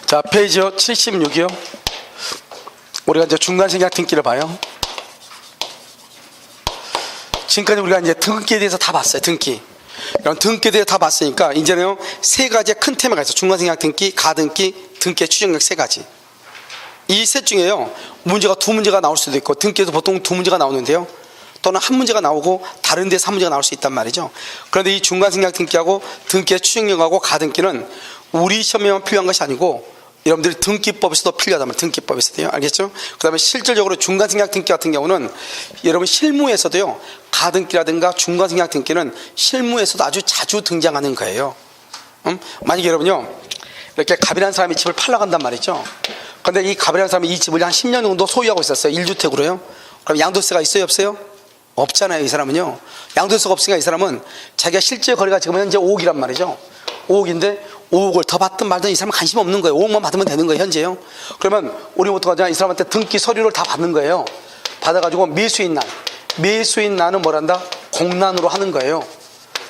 자, 페이지 76이요. 우리가 이제 중간생략 등기를 봐요. 지금까지 우리가 이제 등기에 대해서 다 봤어요. 등기. 그럼 등기에 대해서 다 봤으니까 이제는 세 가지의 큰 테마가 있어요. 중간생략 등기, 가등기, 등기의 추정력 세 가지. 이 셋 중에요, 문제가 두 문제가 나올 수도 있고, 등기에서 보통 두 문제가 나오는데요, 또는 한 문제가 나오고 다른 데서 한 문제가 나올 수 있단 말이죠. 그런데 이 중간생략 등기하고 등기의 추정력하고 가등기는 우리 시험에만 필요한 것이 아니고 여러분들이 등기법에서도 필요하단 말이에요. 등기법에서도요. 알겠죠? 그 다음에 실질적으로 중간생략 등기 같은 경우는 여러분 실무에서도요, 가등기라든가 중간생략 등기는 실무에서도 아주 자주 등장하는 거예요. 만약에 여러분요, 이렇게 갑이라는 사람이 집을 팔러 간단 말이죠. 근데 이 갑이라는 사람이 이 집을 한 10년 정도 소유하고 있었어요. 1주택으로요. 그럼 양도세가 있어요, 없어요? 없잖아요. 이 사람은요, 양도세가 없으니까 이 사람은 자기가 실제 거래가 지금 현재 5억이란 말이죠. 5억인데 5억을 더 받든 말든 이 사람은 관심 없는 거예요. 5억만 받으면 되는 거예요, 현재요. 그러면 우리 어떡하냐, 이 사람한테 등기 서류를 다 받는 거예요. 받아가지고 매수인 난은 뭐란다? 공란으로 하는 거예요.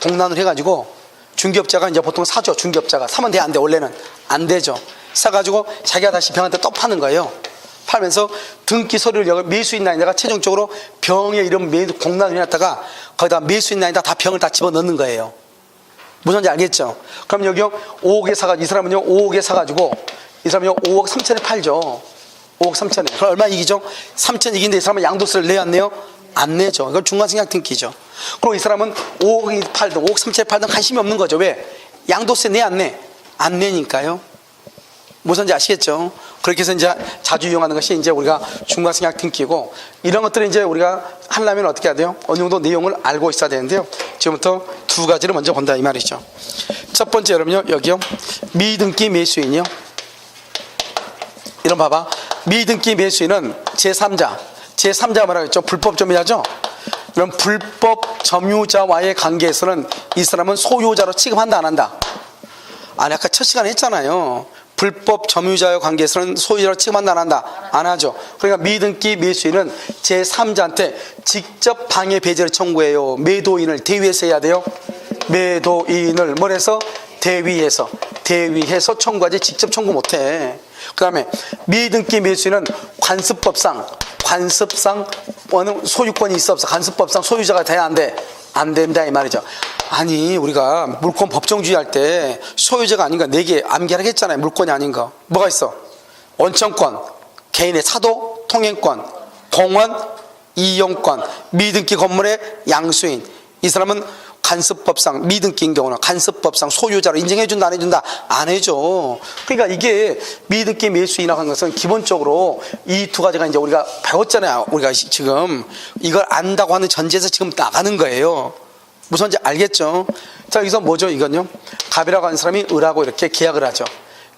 공란으로 해가지고 중개업자가 이제 보통 사죠. 중개업자가 사면 돼, 안 돼? 원래는 안 되죠. 사가지고 자기가 다시 병한테 또 파는 거예요. 팔면서 등기 서류를 매수인 난에다가 최종적으로 병에 이런 공란을 해놨다가 거기다 매수인 난에다 다 병을 다 집어넣는 거예요. 무슨지 알겠죠? 그럼 여기요, 5억에 사가지고, 이 사람은요 5억에 사가지고 이 사람은요 5억 3천에 팔죠. 5억 3천에. 그럼 얼마 이기죠? 3천 이긴데 이 사람은 양도세를 내야 안 내요? 안 내죠. 이건 중간생략 등기죠. 그리고 이 사람은 5억이 팔든 5억 3천에 팔든 관심이 없는 거죠. 왜? 양도세 내 안 내? 안 내니까요. 무슨지 아시겠죠? 그렇게 해서 이제 자주 이용하는 것이 이제 우리가 중간생략 등기고, 이런 것들을 이제 우리가 하려면 어떻게 해야 돼요? 어느 정도 내용을 알고 있어야 되는데요. 지금부터 두 가지를 먼저 본다 이 말이죠. 첫 번째, 여러분요, 여기요, 미등기 매수인이요. 이런 봐봐. 미등기 매수인은 제3자가 뭐라고 했죠? 불법 점유자죠? 그럼 불법 점유자와의 관계에서는 이 사람은 소유자로 취급한다, 안 한다? 아니, 아까 첫 시간에 했잖아요. 불법 점유자의 관계에서는 소유자로 취급한다, 안 한다? 안 하죠. 그러니까 미등기 매수인은 제3자한테 직접 방해 배제를 청구해요. 매도인을 대위해서 해야 돼요. 매도인을 뭘 해서? 대위해서 청구하지 직접 청구 못해. 그 다음에 미등기 매수인은 관습법상 소유권이 있어 없어? 관습법상 소유자가 돼야 안 돼? 안 된다 이 말이죠. 아니, 우리가 물권 법정주의 할 때 소유자가 아닌가 4개 암기하라고 했잖아요. 물권이 아닌가. 뭐가 있어? 원청권, 개인의 사도, 통행권, 공원, 이용권, 미등기 건물의 양수인. 이 사람은 간습법상, 미등기인 경우는 간습법상 소유자로 인정해준다, 안 해준다? 안 해줘. 그러니까 이게 미등기 매수인이라고 하는 것은 기본적으로 이 두 가지가 이제 우리가 배웠잖아요. 우리가 지금 이걸 안다고 하는 전제에서 지금 나가는 거예요. 무슨지 알겠죠? 자, 여기서 뭐죠? 이건요, 갑이라고 하는 사람이 을하고 이렇게 계약을 하죠.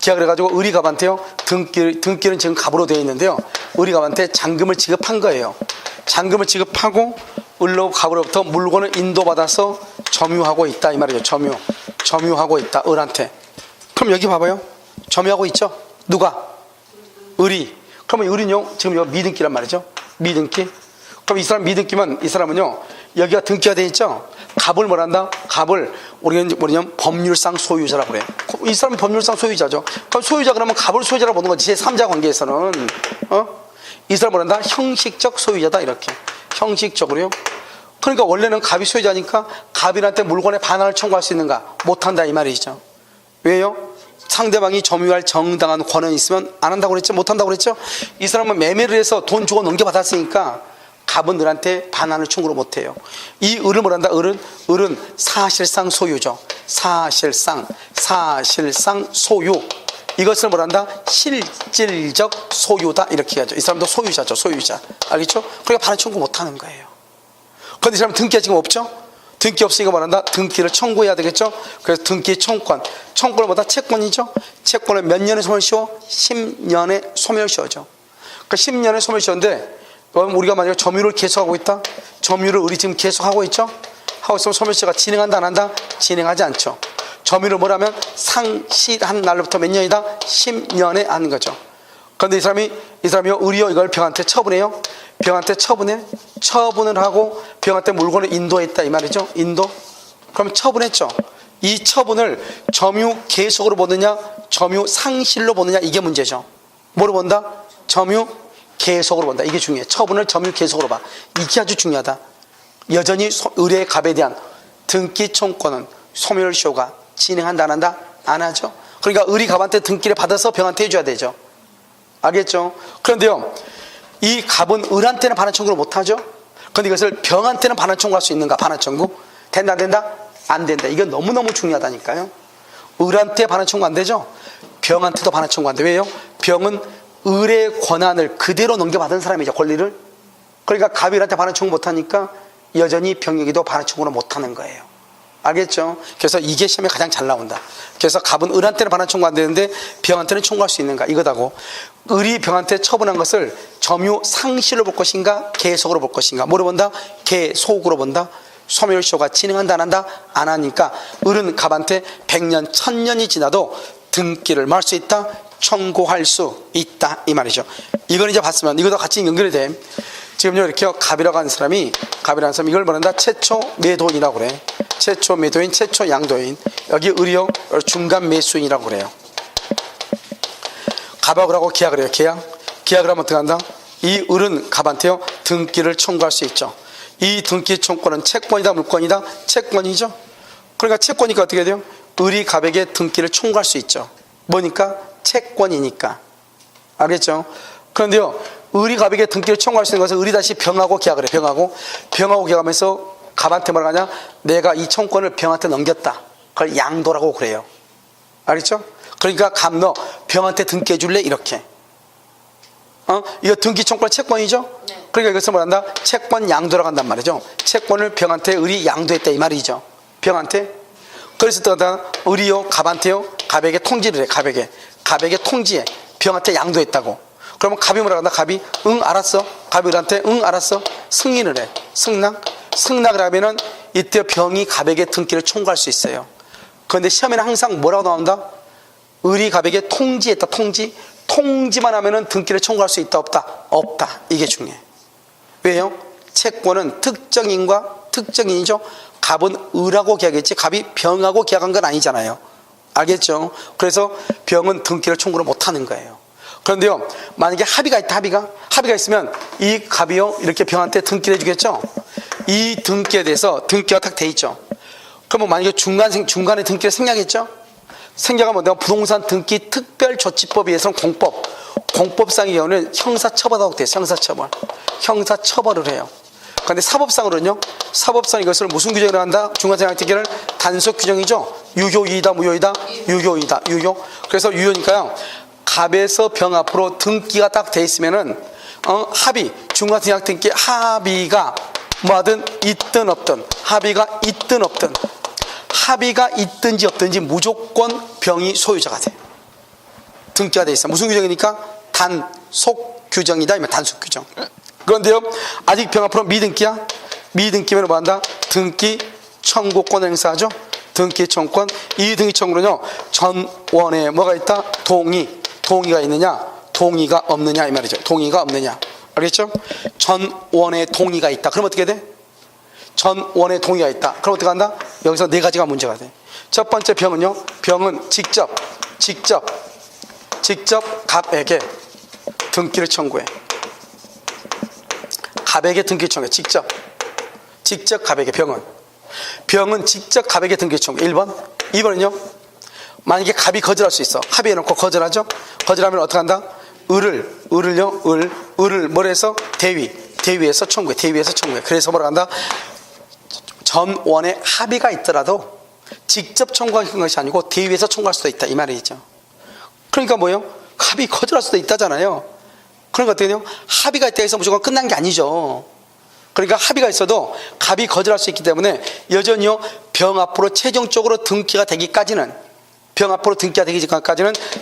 계약을 해가지고 을이 갑한테요, 등기는 지금 갑으로 되어 있는데요, 을이 갑한테 잔금을 지급한 거예요. 잔금을 지급하고 을로 갑으로부터 물건을 인도받아서 점유하고 있다 이 말이죠. 점유하고 있다, 을한테. 그럼 여기 봐봐요. 점유하고 있죠? 누가? 을이. 그러면 을은요, 지금 여기 미등기란 말이죠. 미등기. 그럼 이 사람 미등기면, 이 사람은요, 여기가 등기가 돼 있죠? 갑을 뭐란다? 갑을 우리는 뭐냐면 법률상 소유자라고 그래요. 이 사람은 법률상 소유자죠. 그럼 소유자 그러면 갑을 소유자라고 보는 거지. 제3자 관계에서는 이 사람 뭐란다? 형식적 소유자다, 이렇게. 형식적으로요. 그러니까 원래는 갑이 소유자니까 갑인한테 물건의 반환을 청구할 수 있는가? 못한다 이 말이죠. 왜요? 상대방이 점유할 정당한 권한이 있으면 안 한다고 그랬죠? 못한다고 그랬죠? 이 사람은 매매를 해서 돈 주고 넘겨받았으니까 갑은 을한테 반환을 청구를 못해요. 이 을을 뭐란다? 을은 사실상 소유죠. 사실상 소유. 이것을 뭐란다? 실질적 소유다, 이렇게 하죠. 이 사람도 소유자죠. 소유자. 알겠죠? 그러니까 반환 청구 못하는 거예요. 그런데 이 사람은 등기가 지금 없죠? 등기 없으니까 뭐란다? 등기를 청구해야 되겠죠? 그래서 등기 청구를 뭐다? 채권이죠? 채권을 몇 년에 소멸시효? 10년에 소멸시효죠. 그러니까 10년에 소멸시효인데, 우리가 만약에 점유를 계속하고 있다? 점유를 을이 지금 계속하고 있죠? 하고 있으면 소멸시효가 진행한다, 안 한다? 진행하지 않죠. 점유를 뭐라면 상실한 날로부터 몇 년이다? 10년에 하는 거죠. 그런데 이 사람이요, 을이요, 이걸 병한테 처분해요. 병한테 처분을 하고 병한테 물건을 인도했다 이 말이죠. 인도. 그럼 처분했죠. 이 처분을 점유 계속으로 보느냐 점유 상실로 보느냐 이게 문제죠. 뭐로 본다? 점유 계속으로 본다. 이게 중요해. 처분을 점유 계속으로 봐. 이게 아주 중요하다. 여전히 의뢰의 갑에 대한 등기 청구권은 소멸시효가 진행한다 안 한다? 안 하죠. 그러니까 의리 갑한테 등기를 받아서 병한테 해줘야 되죠. 알겠죠? 그런데요, 이 갑은 을한테는 반환 청구를 못하죠. 그런데 이것을 병한테는 반환 청구할 수 있는가? 반환 청구 된다 안 된다? 안 된다. 이건 너무너무 중요하다니까요. 을한테 반환 청구 안 되죠. 병한테도 반환 청구 안 돼. 왜요? 병은 을의 권한을 그대로 넘겨받은 사람이죠. 권리를. 그러니까 갑이 을한테 반환 청구 못하니까 여전히 병에게도 반환 청구를 못하는 거예요. 알겠죠? 그래서 이게 시험에 가장 잘 나온다. 그래서 갑은 을한테는 반환 청구 안 되는데 병한테는 청구할 수 있는가? 이거다고. 을이 병한테 처분한 것을 점유 상실로 볼 것인가? 계속으로 볼 것인가? 뭐로 본다? 계속으로 본다. 소멸시효가 진행한다 안 한다? 안 하니까 을은 갑한테 100년 1000년이 지나도 등기를 말 수 있다, 청구할 수 있다 이 말이죠. 이걸 이제 봤으면 이것도 같이 연결이 돼. 지금요 이렇게 갑이라고 하는 사람이 이걸 말한다. 최초 매도인이라고 그래. 최초 매도인, 최초 양도인. 여기 을이요 중간 매수인이라고 그래요. 갑하고 하고 계약을 해요. 계약을 하면 어떻게 한다? 이 을은 갑한테요 등기를 청구할 수 있죠. 이 등기 청구권은 채권이다 물권이다? 채권이죠. 그러니까 채권이니까 어떻게 돼요? 을이 갑에게 등기를 청구할 수 있죠. 뭐니까? 채권이니까. 알겠죠? 그런데요 을이 갑에게 등기를 청구할 수 있는 것은 을이 다시 병하고 계약을 해. 병하고 계약하면서 갑한테 뭐라 하냐? 내가 이 청구권을 병한테 넘겼다. 그걸 양도라고 그래요. 알겠죠? 그러니까 갑 너 병한테 등기해 줄래? 이렇게. 이거 등기 청구권 채권이죠? 네. 그러니까 이것을 뭐란다? 채권 양도라고 한단 말이죠. 채권을 병한테 을이 양도했다 이 말이죠. 병한테. 그래서 또 을이요 갑한테요 갑에게 통지를 해. 갑에게 통지해. 병한테 양도했다고. 그러면 갑이 뭐라 한다? 갑이 응 알았어. 갑이 을한테 응 알았어. 승인을 해. 승낙을 하면은 이때 병이 갑에게 등기를 청구할 수 있어요. 그런데 시험에는 항상 뭐라고 나온다? 을이 갑에게 통지했다. 통지만 하면은 등기를 청구할 수 있다 없다? 없다. 이게 중요해. 왜요? 채권은 특정인이죠. 갑은 을하고 계약했지 갑이 병하고 계약한 건 아니잖아요. 알겠죠? 그래서 병은 등기를 청구를 못하는 거예요. 그런데요 만약에 합의가 있다. 합의가 있으면 이 갑이요 이렇게 병한테 등기를 해주겠죠. 이 등기에 대해서 등기가 딱 돼 있죠. 그러면 만약에 중간에 등기를 생략했죠. 생략하면 내가 부동산 등기 특별조치법에 의해서는 공법상의 경우는 형사처벌하고 돼요. 형사처벌을 해요. 그런데 사법상으로는요. 사법상 이것을 무슨 규정을 한다? 중간생활 등기를 단속 규정이죠. 유효이다 무효이다? 유효. 그래서 유효니까요. 갑에서 병 앞으로 등기가 딱 돼 있으면은 합의 중간생활 등기 합의가 뭐하든 있든 없든 합의가 있든지 없든지 무조건 병이 소유자가 돼. 등기가 돼 있어. 무슨 규정이니까? 단속 규정이다. 단속 규정. 그런데요 아직 병 앞으로 미등기야. 미등기면 뭐 한다? 등기 청구권 행사하죠. 등기 청구권. 이 등기 청구는요 전원에 뭐가 있다? 동의가 있느냐 동의가 없느냐 이 말이죠. 동의가 없느냐. 알겠죠? 전원의 동의가 있다. 그럼 어떻게 돼? 전원의 동의가 있다. 그럼 어떻게 한다? 여기서 네 가지가 문제가 돼. 첫 번째 병은요. 병은 직접 갑에게 등기를 청구해. 갑에게 등기 청구해. 직접 갑에게 병은 직접 갑에게 등기 청구해. 1번. 2번은요. 만약에 갑이 거절할 수 있어. 합의해놓고 거절하죠. 거절하면 어떻게 한다? 을을 뭘 해서? 대위에서 청구해. 그래서 뭐라 한다? 전원의 합의가 있더라도 직접 청구하는 것이 아니고 대위에서 청구할 수도 있다 이 말이죠. 그러니까 뭐예요? 합의 거절할 수도 있다잖아요. 그러니까 어떻게 돼요? 합의가 있다 해서 무조건 끝난 게 아니죠. 그러니까 합의가 있어도 갑이 거절할 수 있기 때문에 여전히요 병 앞으로 최종적으로 등기가 되기까지는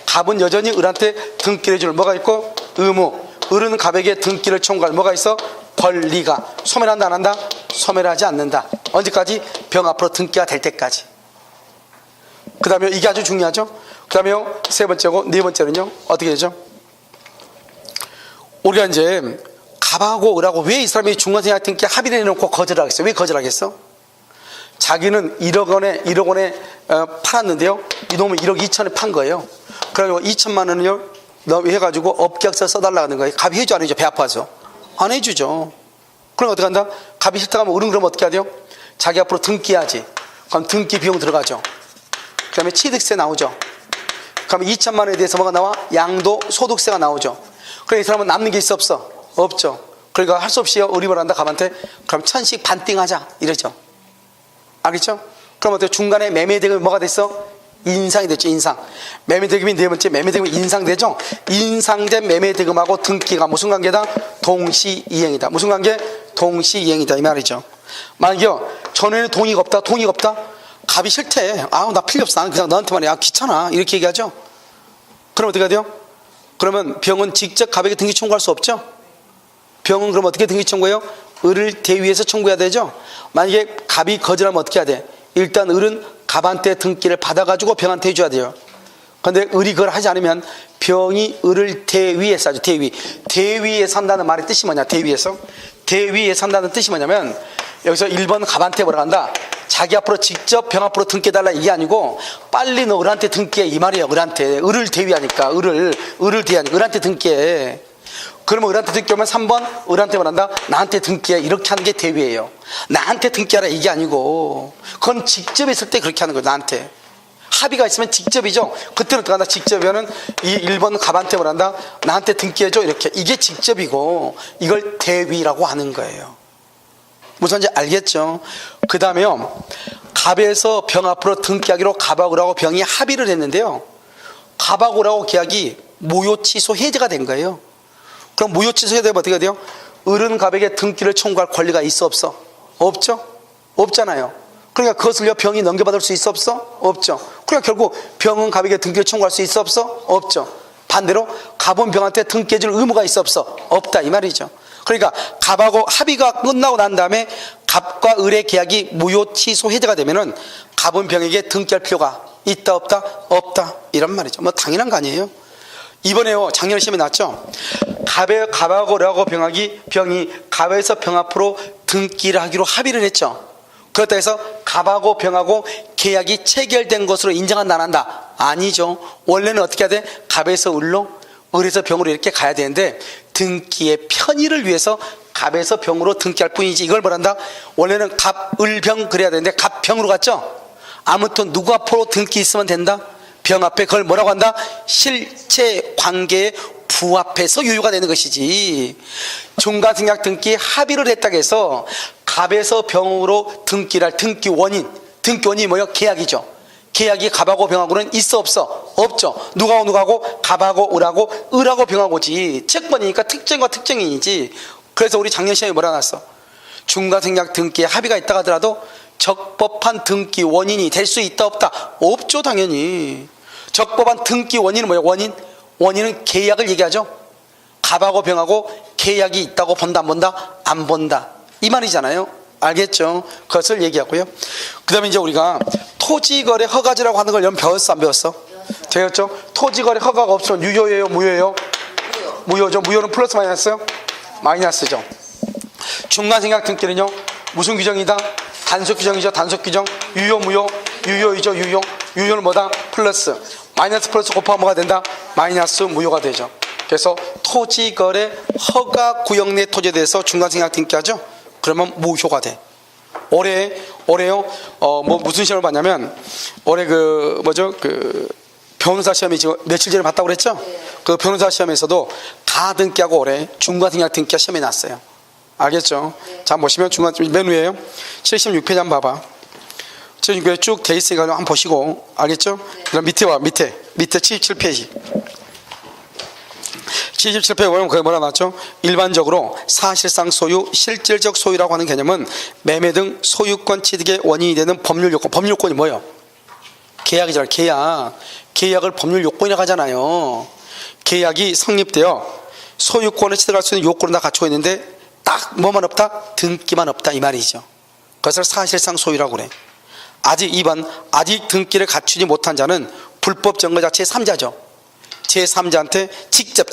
갑은 여전히 을한테 등기를 해줄 뭐가 있고 의무. 을은 갑에게 등기를 청구할 뭐가 있어? 권리가. 소멸한다 안 한다? 소멸하지 않는다. 언제까지? 병 앞으로 등기가 될 때까지. 그 다음에 이게 아주 중요하죠. 그 다음에 세 번째고 네 번째는요 어떻게 되죠? 우리가 이제 갑하고 을하고 왜 이 사람이 중간생활 등기 합의를 해놓고 거절하겠어? 왜 거절하겠어? 자기는 1억 원에 팔았는데요. 이놈은 1억 2천에 판 거예요. 그래가지고 2천만 원을요 해가지고 업계약서 써달라 하는 거예요. 갑이 해줘 안 해줘? 배 아파서 안 해주죠. 그럼 어떻게 한다? 갑이 싫다 하면 어른 그러면 어떻게 해야 돼요? 자기 앞으로 등기해야지. 그럼 등기 비용 들어가죠. 그 다음에 취득세 나오죠. 그럼 2천만 원에 대해서 뭐가 나와? 양도 소득세가 나오죠. 그럼 이 사람은 남는 게 있어 없어? 없죠. 그러니까 할 수 없이 의리를 한다 갑한테. 그럼 천씩 반띵하자 이러죠. 알겠죠? 그럼 어때요? 중간에 매매대금이 뭐가 됐어? 인상이 됐죠. 인상. 매매대금이 네 번째 매매대금이 인상되죠. 인상된 매매대금하고 등기가 무슨 관계다? 동시이행이다. 무슨 관계? 동시이행이다 이 말이죠. 만약에요 전에는 동의가 없다. 갑이 싫대. 나 필요 없어. 나는 그냥 너한테만 해. 귀찮아. 이렇게 얘기하죠. 그럼 어떻게 해야 돼요? 그러면 병은 직접 갑에게 등기 청구할 수 없죠. 병은 그럼 어떻게 등기 청구해요? 을을 대위해서 청구해야 되죠. 만약에 갑이 거절하면 어떻게 해야 돼? 일단 을은 갑한테 등기를 받아가지고 병한테 해줘야 돼요. 그런데 을이 그걸 하지 않으면 병이 을을 대위해서 하죠. 대위에서 한다는 말의 뜻이 뭐냐? 대위에서 한다는 뜻이 뭐냐면 여기서 1번 갑한테 뭐라 한다? 자기 앞으로 직접 병 앞으로 등기해달라 이게 아니고 빨리 너 을한테 등기해 이 말이에요. 을을 대위하니까 을을 대위하니까 을한테 등기해. 그러면 을한테 등기하면 3번 을한테 말한다. 나한테 등기해. 이렇게 하는 게 대위예요. 나한테 등기하라 이게 아니고 그건 직접 있을 때 그렇게 하는 거예요. 나한테 합의가 있으면 직접이죠. 그때는 어떻게 한다? 직접이면은 이 1번 갑한테 말한다. 나한테 등기해줘 이렇게. 이게 직접이고 이걸 대위라고 하는 거예요. 무슨 말인지 알겠죠? 그 다음에요 갑에서 병 앞으로 등기하기로 갑하고 을하고 병이 합의를 했는데요. 갑하고 을하고 계약이 무효 취소 해제가 된 거예요. 그럼 무효 취소 해제되면 어떻게 돼요? 을은 갑에게 등기를 청구할 권리가 있어 없어? 없죠? 없잖아요. 그러니까 그것을요 병이 넘겨받을 수 있어 없어? 없죠. 그러니까 결국 병은 갑에게 등기를 청구할 수 있어 없어? 없죠. 반대로 갑은 병한테 등기해줄 의무가 있어 없어? 없다 이 말이죠. 그러니까 갑하고 합의가 끝나고 난 다음에 갑과 을의 계약이 무효 취소 해제가 되면은 갑은 병에게 등기할 필요가 있다 없다? 없다 이런 말이죠. 뭐 당연한 거 아니에요. 이번에요 작년 시험에 나왔죠. 갑하고 을하고 병이 갑에서 병 앞으로 등기를 하기로 합의를 했죠. 그렇다 해서 갑하고 병하고 계약이 체결된 것으로 인정한다 안 한다? 아니죠. 원래는 어떻게 해야 돼? 갑에서 을로 을에서 병으로 이렇게 가야 되는데 등기의 편의를 위해서 갑에서 병으로 등기할 뿐이지 이걸 뭐란다? 원래는 갑, 을, 병 그래야 되는데 갑, 병으로 갔죠? 아무튼 누구 앞으로 등기 있으면 된다? 병 앞에 그걸 뭐라고 한다? 실체 관계에 부합해서 유효가 되는 것이지. 중간생략 등기 합의를 했다고 해서 갑에서 병으로 등기를 할 등기 원인이 뭐예요? 계약이죠. 계약이 갑하고 병하고는 있어 없어? 없죠. 누가하고 갑하고 을하고 병하고지. 채권이니까 특정과 특정인이지. 그래서 우리 작년 시험에 뭐라 나왔어? 중간생략 등기에 합의가 있다고 하더라도 적법한 등기 원인이 될 수 있다 없다? 없죠 당연히. 적법한 등기 원인은 뭐예요? 원인은 계약을 얘기하죠. 갑하고 병하고 계약이 있다고 본다 안 본다? 안 본다 이 말이잖아요. 알겠죠? 그것을 얘기하고요. 그 다음에 이제 우리가 토지거래 허가제라고 하는 걸 배웠어 안 배웠어? 배웠죠? 토지거래 허가가 없으면 유효예요 무효예요? 무효죠. 무효는 플러스 마이너스요? 마이너스죠. 중간생략 등기는요 무슨 규정이다? 단속 규정이죠. 단속 규정. 유효 무효? 유효이죠. 유효는 뭐다? 플러스. 마이너스 플러스 곱하면 뭐가 된다? 마이너스 무효가 되죠. 그래서 토지거래 허가 구역 내 토지에 대해서 중간생략 등기하죠. 그러면 무효가 돼. 올해요 뭐 무슨 시험을 봤냐면 올해 변호사 시험이 지금 며칠 전에 봤다고 그랬죠? 그 변호사 시험에서도 다 등기하고 올해 중간생략 등기가 시험에 났어요. 알겠죠? 자 보시면 맨 위에요 76페이지 한번 봐봐. 76페이지 쭉 돼 있으니까 한번 보시고 알겠죠? 그럼 밑에 77페이지 77페이지 보면 그게 뭐라 나왔죠? 일반적으로 사실상 소유, 실질적 소유라고 하는 개념은 매매 등 소유권 취득의 원인이 되는 법률 요건. 법률 요건이 뭐예요? 계약이잖아요. 계약을 법률 요건이라고 하잖아요. 계약이 성립되어 소유권을 취득할 수 있는 요건을 다 갖추고 있는데 딱 뭐만 없다? 등기만 없다 이 말이죠. 그것을 사실상 소유라고 그래. 아직 등기를 갖추지 못한 자는 불법 증거 자체의 3자죠. 제3자한테 직접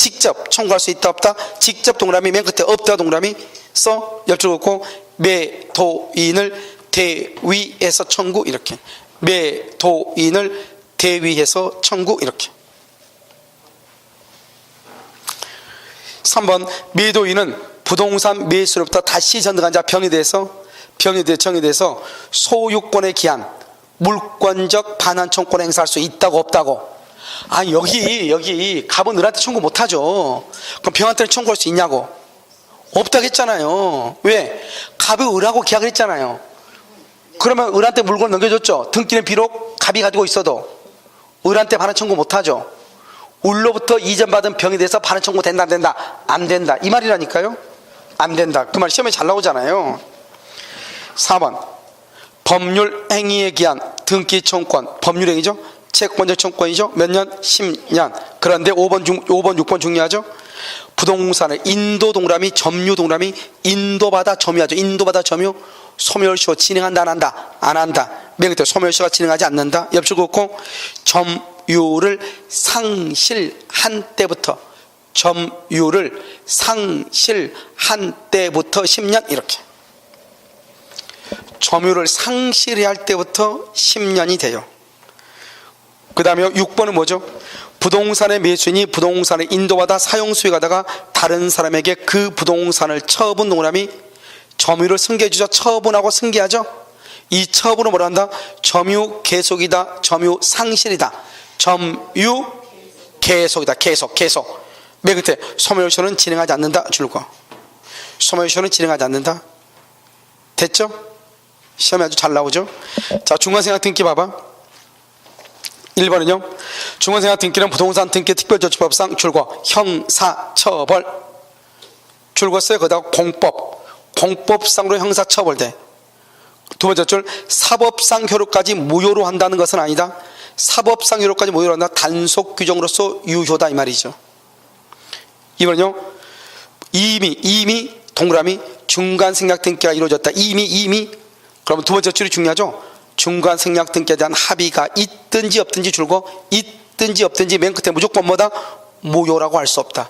청구할 수 있다 없다? 직접 동그라미 맨 끝에 없다 동그라미 써 열줄 긋고 매도인을 대위해서 청구 이렇게. 매도인을 대위해서 청구 이렇게. 3번 매도인은 부동산 매수로부터 다시 전등한 자 병에 대해서 소유권에 기한 물권적 반환 청구권을 행사할 수 있다고 없다고? 아니 여기 갑은 을한테 청구 못하죠. 그럼 병한테는 청구할 수 있냐고? 없다고 했잖아요. 왜? 갑이 을하고 계약을 했잖아요. 그러면 을한테 물건 넘겨줬죠. 등기는 비록 갑이 가지고 있어도 을한테 반환 청구 못하죠. 을로부터 이전받은 병에 대해서 반환 청구 된다 안 된다? 안 된다. 이 말이라니까요. 안 된다. 그 말 시험에 잘 나오잖아요. 4번 법률 행위에 기한 등기 청구권. 법률 행위죠. 채권적 청구권이죠. 몇 년? 10년. 그런데 5번, 6번 중요하죠. 부동산을 인도 동그라미 점유 동그라미 인도받아 점유하죠. 인도받아 점유. 소멸시효 진행한다 안 한다? 안 한다. 맨 끝에 소멸시효가 진행하지 않는다. 옆줄 긋고 점유를 상실한 때부터 10년 이렇게. 점유를 상실해야 할 때부터 10년이 돼요. 그 다음에 6번은 뭐죠? 부동산의 매수인이 부동산을 인도받아 사용 수익하다가 다른 사람에게 그 부동산을 처분 동그라미 점유를 승계해주죠. 처분하고 승계하죠. 이 처분은 뭐라 한다? 점유 계속이다. 점유 상실이다. 점유 계속이다. 계속. 맨 끝에 소멸시효는 진행하지 않는다. 줄거. 소멸시효는 진행하지 않는다. 됐죠? 시험에 아주 잘 나오죠. 자, 중간생각 등기 봐봐. 1번은요. 중간생각 등기는 부동산 등기 특별조치법상 줄거 형사처벌. 줄거 써요. 거기다가 공법상으로 형사처벌돼. 두 번째 줄 사법상 효력까지 무효로 한다는 것은 아니다. 사법상 효력까지 무효로 한다. 단속 규정으로서 유효다 이 말이죠. 2번은요. 이미 동그라미 중간생략 등기가 이루어졌다. 이미 그러면 두 번째 줄이 중요하죠. 중간생략 등기에 대한 합의가 있든지 없든지 줄고 있든지 없든지 맨 끝에 무조건 뭐다? 무효라고 할 수 없다.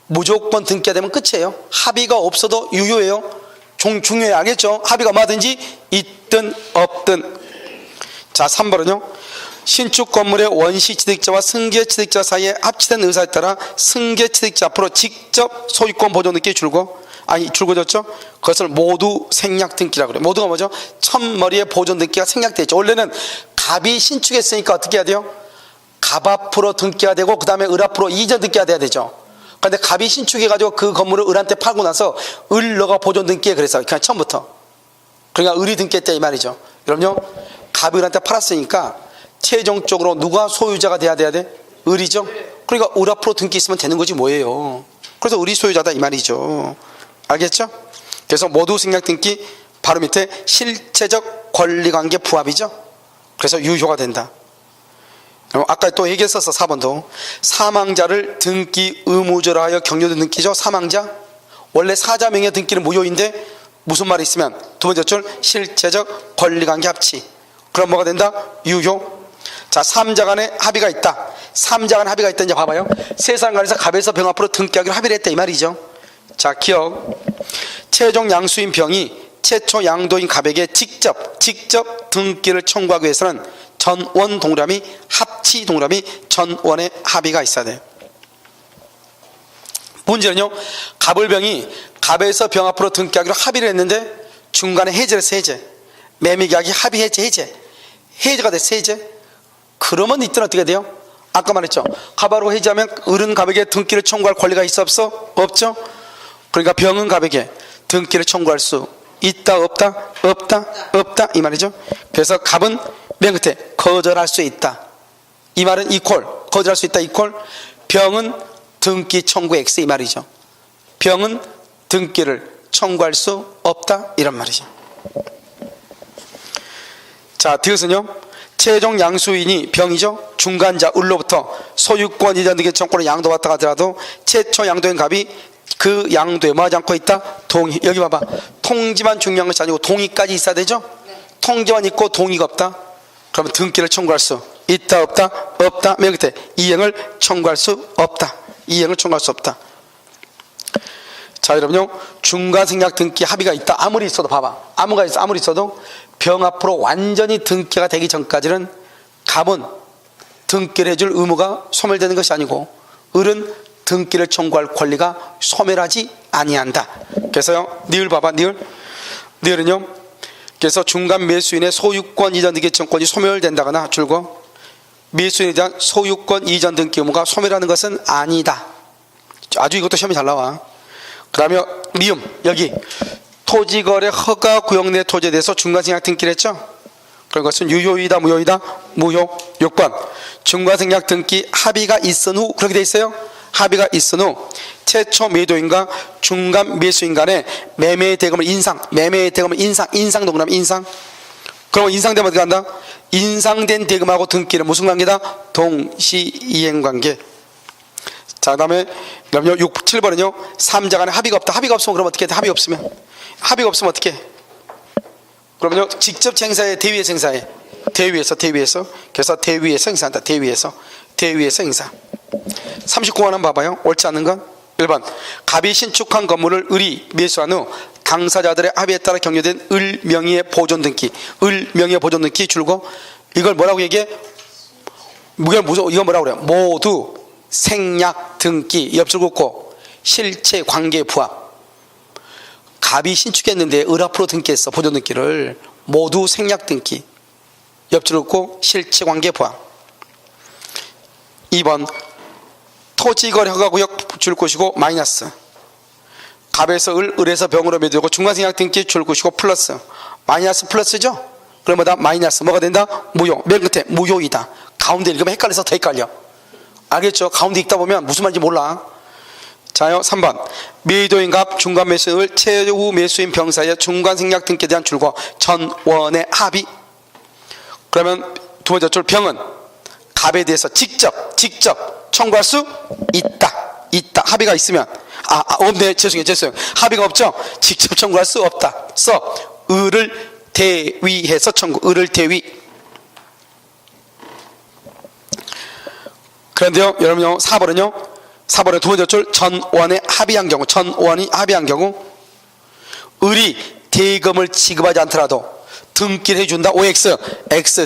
무조건 등기가 되면 끝이에요. 합의가 없어도 유효해요. 중요해. 알겠죠? 합의가 뭐든지 있든 없든. 자, 3번은요. 신축 건물의 원시 취득자와 승계 취득자 사이에 합치된 의사에 따라 승계 취득자 앞으로 직접 소유권 보존 등기 줄거졌죠? 그것을 모두 생략 등기라고 그래요. 모두가 뭐죠? 첫머리에 보존 등기가 생략되어 있죠. 원래는 갑이 신축했으니까 어떻게 해야 돼요? 갑 앞으로 등기가 되고 그 다음에 을 앞으로 이전 등기가 돼야 되죠. 그런데 갑이 신축해가지고 그 건물을 을한테 팔고 나서 을 너가 보존 등기해 그래서 그냥 처음부터. 그러니까 을이 등기했다 이 말이죠. 그럼요. 갑이 을한테 팔았으니까 최종적으로 누가 소유자가 돼야 돼? 을이죠. 그러니까 을 앞으로 등기 있으면 되는 거지 뭐예요. 그래서 을이 소유자다 이 말이죠. 알겠죠? 그래서 모두 생략 등기 바로 밑에 실체적 권리관계 부합이죠. 그래서 유효가 된다. 아까 또 얘기했었어. 4번도 사망자를 등기 의무자로 하여 격려된 등기죠. 사망자 원래 사자 명의 등기는 무효인데 무슨 말이 있으면 두 번째 줄 실체적 권리관계 합치. 그럼 뭐가 된다? 유효. 자, 3자 간에 합의가 있다. 3자 간에 합의가 있다. 이제 봐봐요. 세상 간에서 갑에서 병 앞으로 등기하기로 합의를 했다 이 말이죠. 자, 기억. 최종 양수인 병이 최초 양도인 갑에게 직접 등기를 청구하기 위해서는 전원 동그라미 합치 동그라미 전원의 합의가 있어야 돼. 문제는요. 갑을병이 갑에서 병 앞으로 등기하기로 합의를 했는데 중간에 해제를 했어. 해제. 매매계약이 합의 해제가 됐어. 해제. 그러면 이때는 어떻게 돼요? 아까 말했죠. 갑하고 해제하면 을은 갑에게 등기를 청구할 권리가 있어 없어? 없죠. 그러니까 병은 갑에게 등기를 청구할 수 있다 없다? 없다 이 말이죠. 그래서 갑은 맨 끝에 거절할 수 있다. 이 말은 이퀄 거절할 수 있다 이퀄 병은 등기 청구 X 이 말이죠. 병은 등기를 청구할 수 없다 이런 말이죠. 자, 디귿은요. 최종 양수인이 병이죠. 중간자 을로부터 소유권 이전 등기 청구를 양도받다 하더라도 최초 양도인 갑이 그 양도에 뭐 하지 않고 있다? 동의. 여기 봐봐. 통지만 중요한 것이 아니고 동의까지 있어야 되죠? 통지만 있고 동의가 없다? 그러면 등기를 청구할 수 있다 없다? 없다. 맨 끝에 이행을 청구할 수 없다. 이행을 청구할 수 없다. 자, 여러분요, 중간생략 등기 합의가 있다. 아무리 있어도 봐봐. 아무리 있어도 병 앞으로 완전히 등기가 되기 전까지는 갑은 등기를 해줄 의무가 소멸되는 것이 아니고 을은 등기를 청구할 권리가 소멸하지 아니한다. 그래서요, 니을 봐봐. 니을은요, 그래서 중간 매수인의 소유권 이전 등기 청권이 소멸된다거나 줄고 매수인에 대한 소유권 이전 등기 의무가 소멸하는 것은 아니다. 아주 이것도 시험이 잘 나와. 그 다음에 미음, 여기 토지거래 허가 구역 내 토지에 대해서 중간생략 등기를 했죠. 그런 것은 유효이다 무효이다? 무효. 6번 중간생략 등기 합의가 있은 후, 그렇게 돼 있어요. 합의가 있은 후 최초 매도인과 중간 매수인 간에 매매 대금을 인상 동그라미 인상. 그럼 인상되면 어떻게 한다? 인상된 대금하고 등기는 무슨 관계다? 동시이행관계. 자, 그 다음에 7번은요 3자 간에 합의가 없다. 합의가 없으면 그럼 어떻게 해? 합의가 없으면 어떻게 해? 그러면요 직접 행사해, 대위에서 행사해? 대위에서. 그래서 대위에서 행사한다. 대위에서 행사. 39번 한번 봐봐요. 옳지 않는 건 1번 갑이 신축한 건물을 을이 매수한 후 당사자들의 합의에 따라 격려된 을 명의의 보존 등기. 줄고 이걸 뭐라고 얘기해? 이거 뭐라고 그래요? 모두 생략 등기 옆줄 긋고 실체 관계 부합. 갑이 신축했는데 을 앞으로 등기했어. 보존 등기를. 모두 생략 등기 옆줄 긋고 실체 관계 부합. 2번 토지거래 허가구역 줄 것이고 마이너스. 갑에서 을에서 병으로 매도되고 중간생략 등기 줄 것이고 플러스. 마이너스 플러스죠? 그럼 뭐다? 마이너스. 뭐가 된다? 무효. 맨 끝에 무효이다. 가운데 읽으면 헷갈려서 더 헷갈려. 알겠죠? 가운데 읽다 보면 무슨 말인지 몰라. 자요, 3번 매도인 갑 중간 매수인을 최후 매수인 병 사이의 중간생략 등기에 대한 줄과 전원의 합의. 그러면 두 번째 줄 병은 갑에 대해서 직접 청구할 수 있다. 합의가 있으면 없네. 죄송해요. 합의가 없죠. 직접 청구할 수 없다. 을을 대위해서 청구. 을을 대위. 그런데요, 여러분요, 4번의 두 번째 줄 전원이 합의한 경우 을이 대금을 지급하지 않더라도 등기를 해준다. OX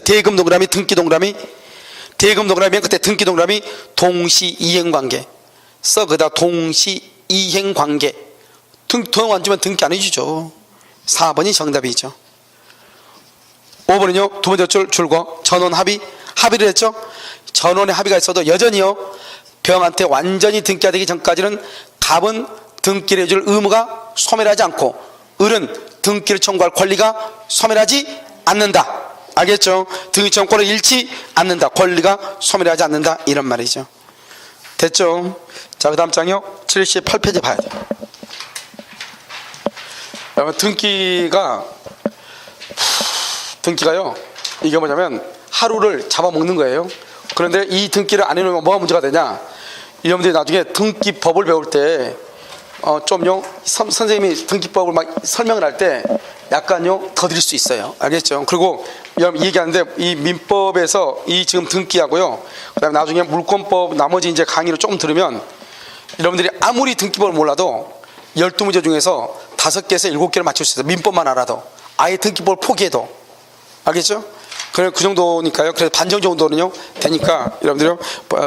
대금 동그라미 등기 동그라미 맨 끝에 등기 동그라미 동시이행관계. 그다 동시이행관계. 돈 안 주면 등기 안 해주죠. 4번이 정답이죠. 5번은요 두 번째 줄 줄고 전원 합의를 했죠. 전원의 합의가 있어도 여전히요 병한테 완전히 등기가 되기 전까지는 갑은 등기를 해줄 의무가 소멸하지 않고 을은 등기를 청구할 권리가 소멸하지 않는다. 알겠죠? 등기 청구권을 잃지 않는다. 권리가 소멸하지 않는다. 이런 말이죠. 됐죠? 자, 그 다음 장요 78페이지 봐야 돼요. 여러분 등기가요 이게 뭐냐면 하루를 잡아먹는 거예요. 그런데 이 등기를 안 해놓으면 뭐가 문제가 되냐? 여러분들이 나중에 등기법을 배울 때 좀요 선생님이 등기법을 막 설명을 할 때 약간요 더 드릴 수 있어요. 알겠죠? 그리고 여러분 얘기하는데 이 민법에서 이 지금 등기하고요, 그다음에 나중에 물권법 나머지 이제 강의를 조금 들으면 여러분들이 아무리 등기법을 몰라도 12문제 중에서 5개에서 7개를 맞출 수 있어요. 민법만 알아도. 아예 등기법을 포기해도. 알겠죠? 그 정도니까요. 그래서 반정 정도는요 되니까 여러분들요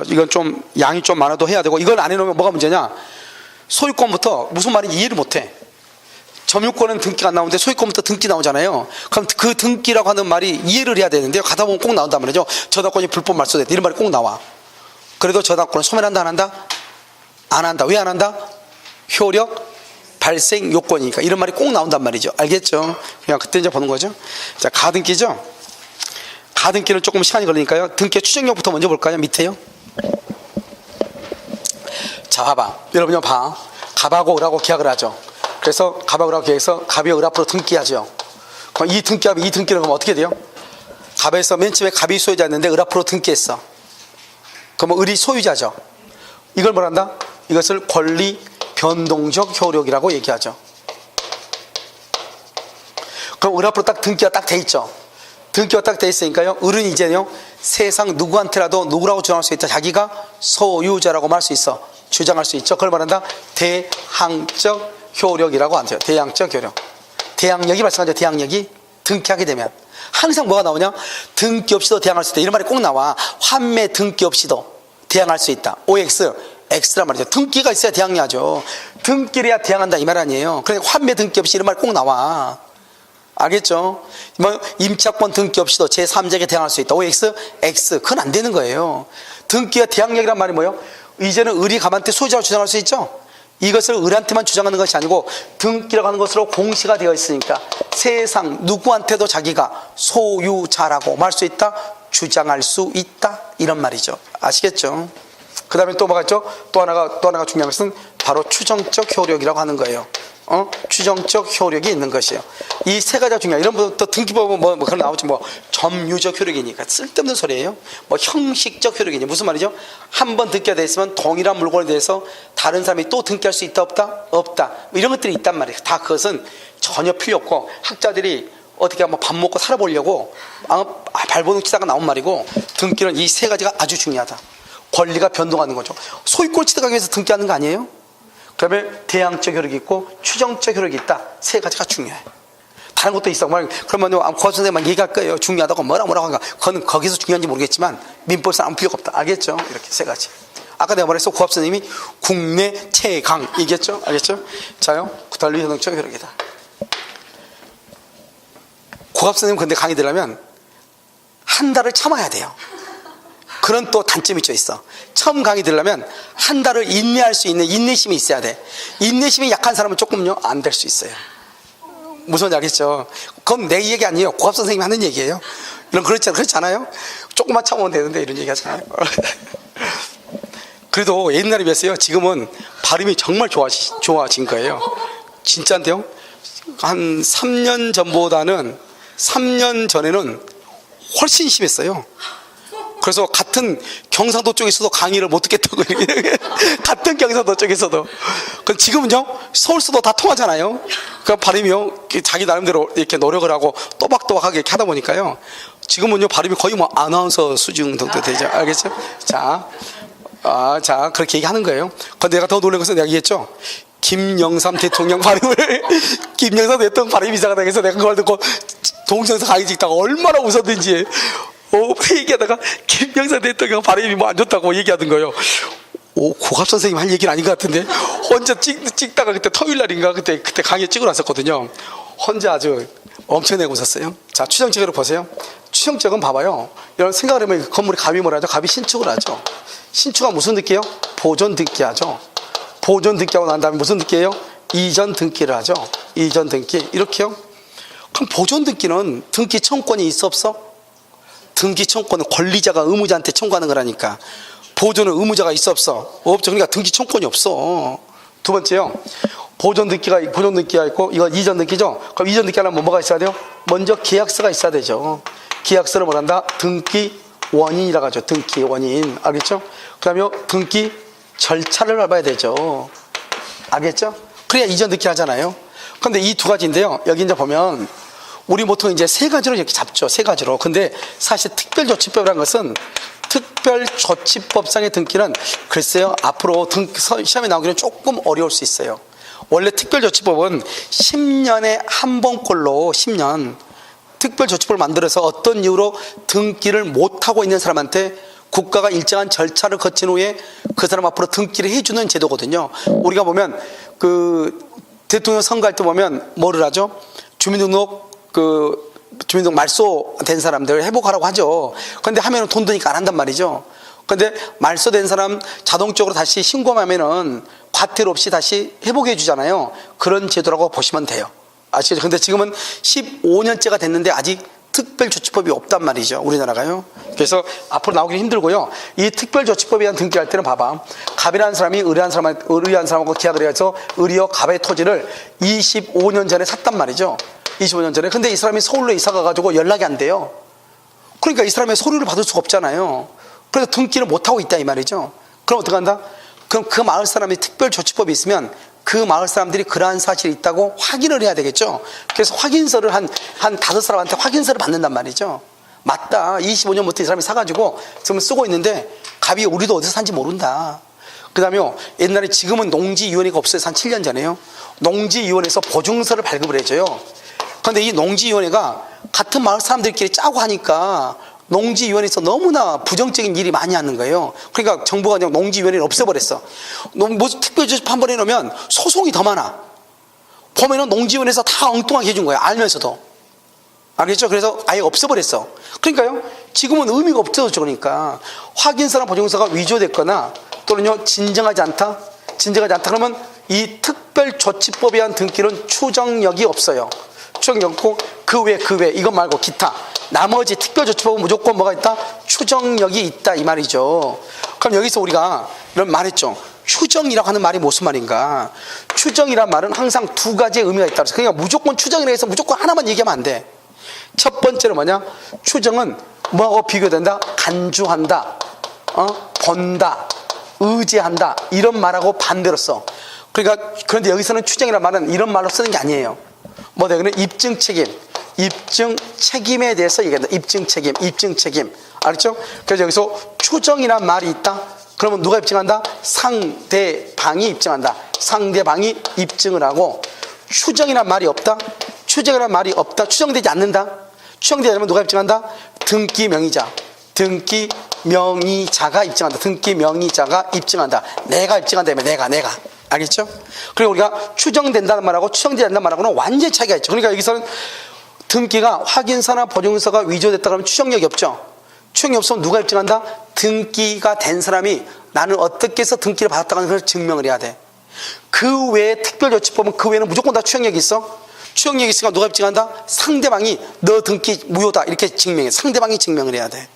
이건 좀 양이 좀 많아도 해야 되고, 이걸 안 해놓으면 뭐가 문제냐? 소유권부터 무슨 말인지 이해를 못해. 점유권은 등기가 안 나오는데 소유권부터 등기 나오잖아요. 그럼 그 등기라고 하는 말이 이해를 해야 되는데 가다 보면 꼭 나온단 말이죠. 저당권이 불법 말소됐다 이런 말이 꼭 나와. 그래도 저당권은 소멸한다 안 한다? 안 한다. 왜 안 한다? 효력 발생 요건이니까. 이런 말이 꼭 나온단 말이죠. 알겠죠? 그냥 그때 이제 보는 거죠. 자, 가등기죠. 가등기는 조금 시간이 걸리니까요 등기 추정력부터 먼저 볼까요? 밑에요. 자, 봐봐. 여러분요 봐. 갑하고 을하고 계약을 하죠. 그래서 갑하고 을하고 계약해서 갑이 을 앞으로 등기하죠. 그럼 이 등기는 그럼 어떻게 돼요? 갑에서 맨 처음에 갑이 소유자였는데 을 앞으로 등기했어. 그러면 을이 소유자죠. 이걸 뭐란다? 이것을 권리 변동적 효력이라고 얘기하죠. 그럼 을 앞으로 딱 등기가 딱 돼 있죠. 등기가 딱 돼 있으니까요 을은 이제요 세상 누구한테라도 누구라고 주장할 수 있다. 자기가 소유자라고 말할 수 있어. 주장할 수 있죠. 그걸 말한다. 대항적 효력이라고 하죠. 대항적 효력. 대항력이 발생하죠. 대항력이 등기하게 되면 항상 뭐가 나오냐? 등기 없이도 대항할 수 있다. 이런 말이 꼭 나와. 환매 등기 없이도 대항할 수 있다. OX, X란 말이죠. 등기가 있어야 대항하죠. 등기를 해야 대항한다 이 말 아니에요. 그러니까 환매 등기 없이 이런 말이 꼭 나와. 알겠죠? 뭐 임차권 등기 없이도 제3자에게 대항할 수 있다. OX, X. 그건 안 되는 거예요. 등기와 대항력이란 말이 뭐예요? 이제는 의리 가만테 소유자로 주장할 수 있죠? 이것을 의리한테만 주장하는 것이 아니고 등기라고 하는 것으로 공시가 되어 있으니까 세상 누구한테도 자기가 소유자라고 말할 수 있다, 주장할 수 있다, 이런 말이죠. 아시겠죠? 그 다음에 또 뭐가 있죠? 또 하나가 중요한 것은 바로 추정적 효력이라고 하는 거예요. 추정적 효력이 있는 것이에요. 이 세 가지가 중요해요. 이런 또 등기법은 뭐 그런 나오죠. 뭐 점유적 효력이니까 쓸데없는 소리예요. 뭐 형식적 효력이니 무슨 말이죠? 한 번 등기가 돼 있으면 동일한 물건에 대해서 다른 사람이 또 등기할 수 있다 없다? 없다. 뭐 이런 것들이 있단 말이에요. 다 그것은 전혀 필요 없고 학자들이 어떻게 한번 밥 먹고 살아보려고 발버둥 치다가 나온 말이고, 등기는 이 세 가지가 아주 중요하다. 권리가 변동하는 거죠. 소유권 취득하기 위해서 등기하는 거 아니에요? 그다음에 대항적 효력이 있고 추정적 효력이 있다. 세 가지가 중요해. 다른 것도 있어. 그러면 고합 선생님만 얘기할 거예요. 중요하다고 뭐라고 하는가. 그건 거기서 중요한지 모르겠지만 민법상 아무 필요가 없다. 알겠죠? 이렇게 세 가지. 아까 내가 말했어. 고합 선생님이 국내 최강 이겠죠? 알겠죠? 자요. 구달리 현동적 효력이다. 고합 선생님 근데 강의 들으려면 한 달을 참아야 돼요. 그런 또 단점이 있어. 처음 강의 들으려면 한 달을 인내할 수 있는 인내심이 있어야 돼. 인내심이 약한 사람은 조금요 안 될 수 있어요. 무슨 말인지 알겠죠? 그건 내 얘기 아니에요. 고합 선생님이 하는 얘기예요. 그렇지 않아요? 조금만 참으면 되는데 이런 얘기 하잖아요. 그래도 옛날에 비했어요. 지금은 발음이 정말 좋아진 거예요. 진짜인데요. 한 3년 전에는 훨씬 심했어요. 그래서 같은 경상도 쪽에서도 강의를 못 듣겠다고 같은 경상도 쪽에서도. 그럼 지금은요 서울서도 다 통하잖아요. 그 발음이요 자기 나름대로 이렇게 노력을 하고 또박또박하게 이렇게 하다 보니까요 지금은요 발음이 거의 뭐 아나운서 수준 정도 되죠. 알겠죠? 자 그렇게 얘기하는 거예요. 근데 내가 더 놀란 것은 내가 얘기했죠. 김영삼 대통령 발음을 김영삼 대통령 발음이 이상하다 해서 내가 그걸 듣고 동영상 강의 찍다가 얼마나 웃었는지. 얘기하다가 김영삼 대통령 발음이 뭐 안 좋다고 얘기하던 거예요. 고갑 선생님 할 얘기는 아닌 것 같은데 혼자 찍다가 그때 토요일날인가 그때 강의 찍으러 왔었거든요. 혼자 아주 엄청나게 웃었어요. 자, 추정적으로 보세요. 추정적은 봐봐요. 이런 생각을 하면 건물이 갑이 뭐라 하죠? 갑이 신축을 하죠. 신축은 무슨 등기예요? 보존 등기하죠. 보존 등기하고 난 다음에 무슨 등기예요? 이전 등기를 하죠. 이전 등기. 이렇게요. 그럼 보존 등기는 등기 청구권이 있어 없어? 등기 청구권은 권리자가 의무자한테 청구하는 거라니까. 보존은 의무자가 있어 없어? 없죠. 그러니까 등기 청구권이 없어. 두 번째요. 보존 등기가 있고 이거 이전 등기죠. 그럼 이전 등기 하려면 뭐가 있어야 돼요? 먼저 계약서가 있어야 되죠. 계약서를 뭐란다? 등기 원인이라고 하죠. 등기 원인. 알겠죠? 그 다음에 등기 절차를 밟아야 되죠. 알겠죠? 그래야 이전 등기 하잖아요. 그런데 이 두 가지인데요. 여기 이제 보면 우리 보통 이제 세 가지로 이렇게 잡죠. 세 가지로. 근데 사실 특별조치법이라는 것은 특별조치법상의 등기는 글쎄요. 앞으로 시험에 나오기는 조금 어려울 수 있어요. 원래 특별조치법은 10년에 한 번꼴로 10년 특별조치법을 만들어서 어떤 이유로 등기를 못하고 있는 사람한테 국가가 일정한 절차를 거친 후에 그 사람 앞으로 등기를 해주는 제도거든요. 우리가 보면 그 대통령 선거할 때 보면 뭐를 하죠? 주민등록 말소된 사람들 회복하라고 하죠. 그런데 하면은 돈 드니까 안 한단 말이죠. 그런데 말소된 사람 자동적으로 다시 신고하면은 과태료 없이 다시 회복해 주잖아요. 그런 제도라고 보시면 돼요. 아시죠? 근데 지금은 15년째가 됐는데 아직 특별조치법이 없단 말이죠. 우리나라가요. 그래서 앞으로 나오기 힘들고요. 이 특별조치법에 대한 등기할 때는 봐봐. 갑이라는 사람이 의리한 사람하고 계약을 해서 의리와 갑의 토지를 25년 전에 샀단 말이죠. 25년 전에. 근데 이 사람이 서울로 이사 가가지고 연락이 안 돼요. 그러니까 이 사람의 서류를 받을 수가 없잖아요. 그래서 등기를 못하고 있다 이 말이죠. 그럼 어떻게 한다? 그럼 그 마을 사람이 특별조치법이 있으면 그 마을 사람들이 그러한 사실이 있다고 확인을 해야 되겠죠. 그래서 확인서를 한 5사람한테 확인서를 받는단 말이죠. 맞다. 25년부터 이 사람이 사가지고 지금 쓰고 있는데 갑이 우리도 어디서 산지 모른다. 그 다음에 옛날에 지금은 농지위원회가 없어서 한 7년 전에요. 농지위원회에서 보증서를 발급을 해줘요. 그런데 이 농지위원회가 같은 마을 사람들끼리 짜고 하니까 농지위원회에서 너무나 부정적인 일이 많이 하는 거예요. 그러니까 정부가 그냥 농지위원회를 없애버렸어. 뭐 특별조치 한 번 해놓으면 소송이 더 많아. 보면은 농지위원회에서 다 엉뚱하게 해준 거야. 알면서도. 알겠죠? 그래서 아예 없애버렸어. 그러니까요, 지금은 의미가 없어졌죠. 그러니까 확인서나 보증서가 위조됐거나 또는요 진정하지 않다 그러면 이 특별조치법에 의한 등기는 추정력이 없어요. 추정력 없고 그 외 이것 말고 기타 나머지 특별조치법은 무조건 뭐가 있다? 추정력이 있다 이 말이죠. 그럼 여기서 우리가 이런 말했죠. 추정이라고 하는 말이 무슨 말인가? 추정이란 말은 항상 두 가지의 의미가 있다. 그러니까 무조건 추정이라 해서 무조건 하나만 얘기하면 안 돼. 첫 번째로 뭐냐? 추정은 뭐하고 비교된다? 간주한다, 본다, 의지한다 이런 말하고 반대로 써. 그러니까 그런데 여기서는 추정이란 말은 이런 말로 쓰는 게 아니에요. 뭐다? 그는 입증 책임에 대해서 얘기한다. 입증 책임. 알았죠? 그래서 여기서 추정이란 말이 있다. 그러면 누가 입증한다? 상대방이 입증한다. 상대방이 입증을 하고 추정이란 말이 없다. 추정되지 않는다. 추정되지 않으면 누가 입증한다? 등기 명의자가 입증한다. 내가 입증한다며 내가. 알겠죠? 그리고 우리가 추정된다는 말하고 추정되지 않는다는 말하고는 완전히 차이가 있죠. 그러니까 여기서는 등기가 확인서나 보증서가 위조됐다 그러면 추정력이 없죠. 추정이 없으면 누가 입증한다? 등기가 된 사람이 나는 어떻게 해서 등기를 받았다고 하는 걸 증명을 해야 돼. 그 외에 특별조치법은 그 외에는 무조건 다 추정력이 있어. 추정력이 있으니까 누가 입증한다? 상대방이 너 등기 무효다 이렇게 증명해. 상대방이 증명을 해야 돼.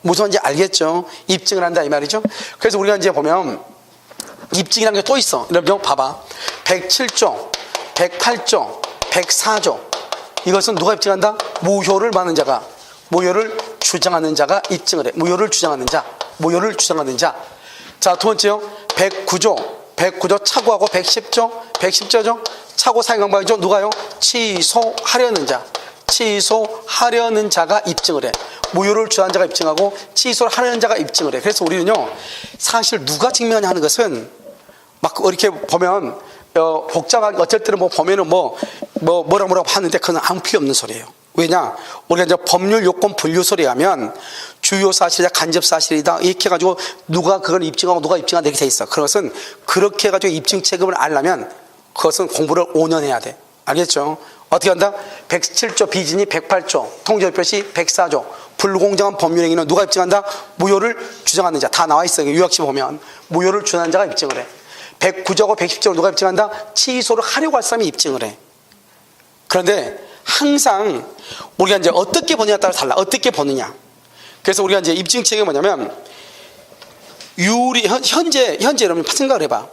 무슨 말인지 알겠죠? 입증을 한다 이 말이죠. 그래서 우리가 이제 보면 입증이라는 게 또 있어. 여러분 봐봐. 107조, 108조, 104조 이것은 누가 입증한다? 무효를 주장하는 자가 입증을 해. 무효를 주장하는 자. 자, 두 번째요. 109조 착오하고 110조죠. 착오 사용 방법이죠. 누가요? 취소하려는 자가 입증을 해. 무효를 주장하는 자가 입증하고 취소를 하려는 자가 입증을 해. 그래서 우리는요, 사실 누가 증명하냐 하는 것은 막 이렇게 보면 복잡하게 어쩔 때는 뭐 보면은 뭐라고 하는데 그건 아무 필요 없는 소리예요. 왜냐? 우리가 이제 법률 요건 분류 소리에 하면 주요 사실이다, 간접 사실이다 이렇게 해가지고 누가 그걸 입증하고 누가 입증한다 이렇게 돼 있어. 그것은 그렇게 해가지고 입증 책임을 알려면 그것은 공부를 5년 해야 돼. 알겠죠? 어떻게 한다? 107조 비진이 108조 통지별표시 104조 불공정한 법률 행위는 누가 입증한다? 무효를 주장하는 자. 다 나와 있어요. 유학시 보면 무효를 주장하는 자가 입증을 해. 109조하고 110조를 누가 입증한다? 취소를 하려고 할 사람이 입증을 해. 그런데 항상 우리가 이제 어떻게 보느냐에 따라 달라. 어떻게 보느냐. 그래서 우리가 이제 입증 책임이 뭐냐면 현재 여러분 생각을 해봐.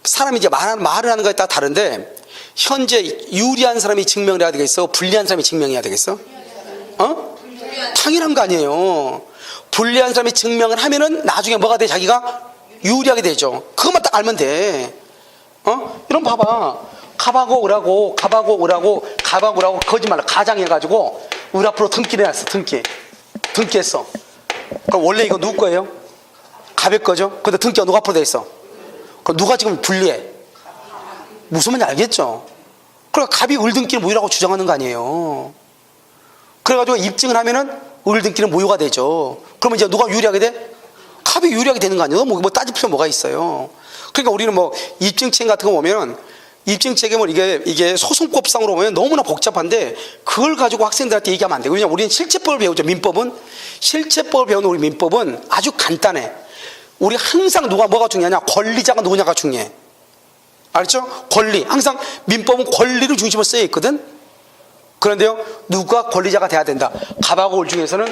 사람이 이제 말을 하는 거에 따라 다른데 현재 유리한 사람이 증명을 해야 되겠어? 불리한 사람이 증명해야 되겠어? 당연한 거 아니에요. 불리한 사람이 증명을 하면은 나중에 뭐가 돼? 자기가 유리하게 되죠. 그것만 딱 알면 돼. 이런 봐봐. 갑하고 을하고 거짓말로 가장해가지고 을 앞으로 등기를 해놨어. 등기했어. 그럼 원래 이거 누구 거예요? 갑의 거죠. 근데 등기가 누가 앞으로 돼 있어? 그럼 누가 지금 불리해? 무슨 말인지 알겠죠? 그러니까 갑이 을 등기를 무효라고 주장하는 거 아니에요. 그래가지고 입증을 하면은 을 등기는 무효가 되죠. 그러면 이제 누가 유리하게 돼? 갑이 유리하게 되는 거 아니에요? 뭐 따질 필요 뭐가 있어요? 그러니까 우리는 뭐 입증 책임 같은 거 보면 입증 책임을 이게 소송법상으로 보면 너무나 복잡한데 그걸 가지고 학생들한테 얘기하면 안 돼요. 왜냐면 우리는 실체법을 배우죠. 실체법을 배우는 우리 민법은 아주 간단해. 우리 항상 뭐가 중요하냐? 권리자가 누구냐가 중요해. 알죠? 권리. 항상 민법은 권리를 중심으로 쓰여 있거든. 그런데요, 누가 권리자가 돼야 된다. 갑하고 을 중에서는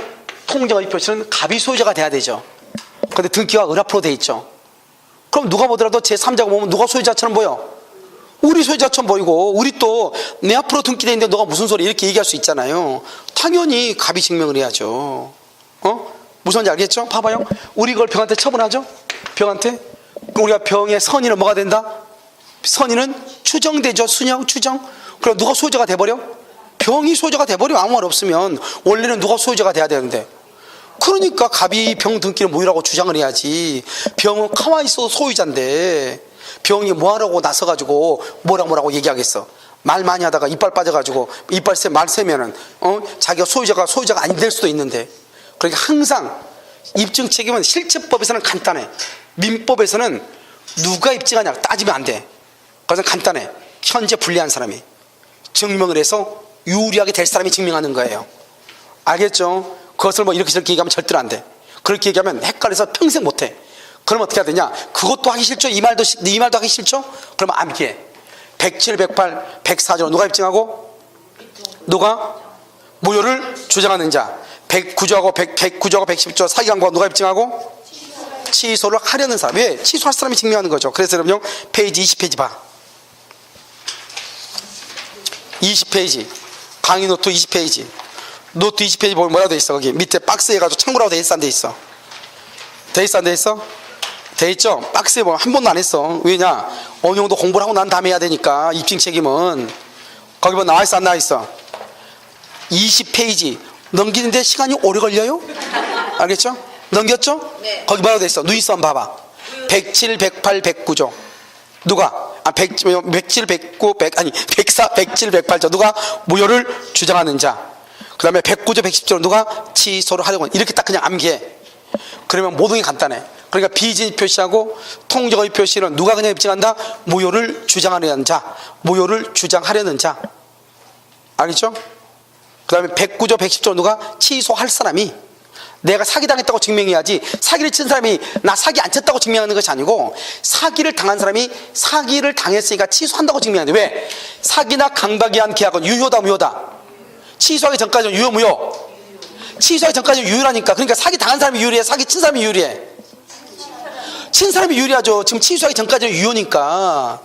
통정의 표시는 갑이 소유자가 돼야 되죠. 그런데 등기가 을 앞으로 돼 있죠. 그럼 누가 보더라도 제3자가 보면 누가 소유자처럼 보여? 우리 소유자처럼 보이고, 우리 또 내 앞으로 등기돼 있는데 너가 무슨 소리 이렇게 얘기할 수 있잖아요. 당연히 갑이 증명을 해야죠. 무슨 말인지 알겠죠? 봐봐요. 우리 그걸 병한테 처분하죠? 병한테. 우리가 병의 선의는 뭐가 된다? 선의는 추정되죠. 추정. 그럼 누가 소유자가 돼버려? 병이 소유자가 돼버리면 아무 말 없으면 원래는 누가 소유자가 돼야 되는데 그러니까 갑이 병 등기를 모유라고 주장을 해야지. 병은 가만히 있어도 소유자인데 병이 뭐하라고 나서가지고 뭐라고 얘기하겠어. 말 많이 하다가 이빨 빠져가지고 말 세면은 자기가 소유자가 안 될 수도 있는데. 그러니까 항상 입증 책임은 실체법에서는 간단해. 민법에서는 누가 입증하냐 따지면 안 돼. 그래서 간단해. 현재 불리한 사람이 증명을 해서 유리하게 될 사람이 증명하는 거예요. 알겠죠? 그것을 뭐 이렇게 저렇게 얘기하면 절대로 안 돼. 그렇게 얘기하면 헷갈려서 평생 못해. 그럼 어떻게 해야 되냐? 그것도 하기 싫죠? 이 말도 하기 싫죠? 그러면 암기해. 107, 108, 104조 누가 입증하고? 누가? 무효를 주장하는 자. 109조하고 110조 사기관과 누가 입증하고? 취소를 하려는 사람. 왜? 취소할 사람이 증명하는 거죠. 그래서 여러분 페이지 20페이지 봐. 20페이지 강의 노트 20페이지 노트 20페이지 보면 뭐라고 돼 있어? 거기 밑에 박스에 가지고 참고라고 돼 있어 안 돼 있어? 돼 있어 안 돼 있어? 돼 있죠? 박스에 보면 한 번도 안 했어. 왜냐? 어느 정도 공부를 하고 난 다음에 해야 되니까. 입증 책임은 거기 뭐 나와 있어 안 나와 있어? 20페이지 넘기는데 시간이 오래 걸려요? 알겠죠? 넘겼죠? 네. 거기 뭐라고 돼 있어? 누이스 한번 봐봐. 107, 108, 109조 누가? 107, 109, 104, 107, 108조 누가? 무효를 주장하는 자. 그 다음에 109조, 110조 누가? 취소를 하려고. 이렇게 딱 그냥 암기해. 그러면 모든 게 간단해. 그러니까 비진입 표시하고 통정의 표시는 누가 그냥 입증한다? 무효를 주장하려는 자. 무효를 주장하려는 자. 알겠죠? 그 다음에 109조, 110조 누가? 취소할 사람이. 내가 사기당했다고 증명해야지. 사기를 친 사람이 나 사기 안 쳤다고 증명하는 것이 아니고 사기를 당한 사람이 사기를 당했으니까 취소한다고 증명하는데. 왜? 사기나 강박이 한 계약은 유효다 무효다? 취소하기 전까지는 유효 무효? 취소하기 전까지는 유효라니까. 그러니까 사기 당한 사람이 유리해? 사기 친 사람이 유리해? 친 사람이 유리하죠. 지금 취소하기 전까지는 유효니까.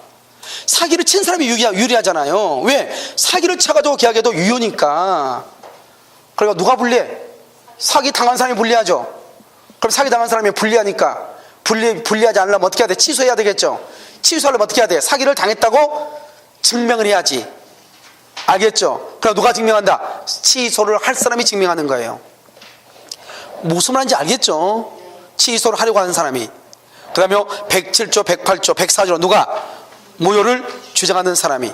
사기를 친 사람이 유리하잖아요. 왜? 사기를 쳐가지고 계약해도 유효니까. 그러니까 누가 불리해? 사기 당한 사람이 불리하죠. 그럼 사기 당한 사람이 불리하니까 불리하지 않으려면 어떻게 해야 돼? 취소해야 되겠죠. 취소하려면 어떻게 해야 돼? 사기를 당했다고 증명을 해야지. 알겠죠? 그럼 누가 증명한다? 취소를 할 사람이 증명하는 거예요. 무슨 말인지 알겠죠? 취소를 하려고 하는 사람이. 그 다음에 107조, 108조, 104조 누가? 무효를 주장하는 사람이.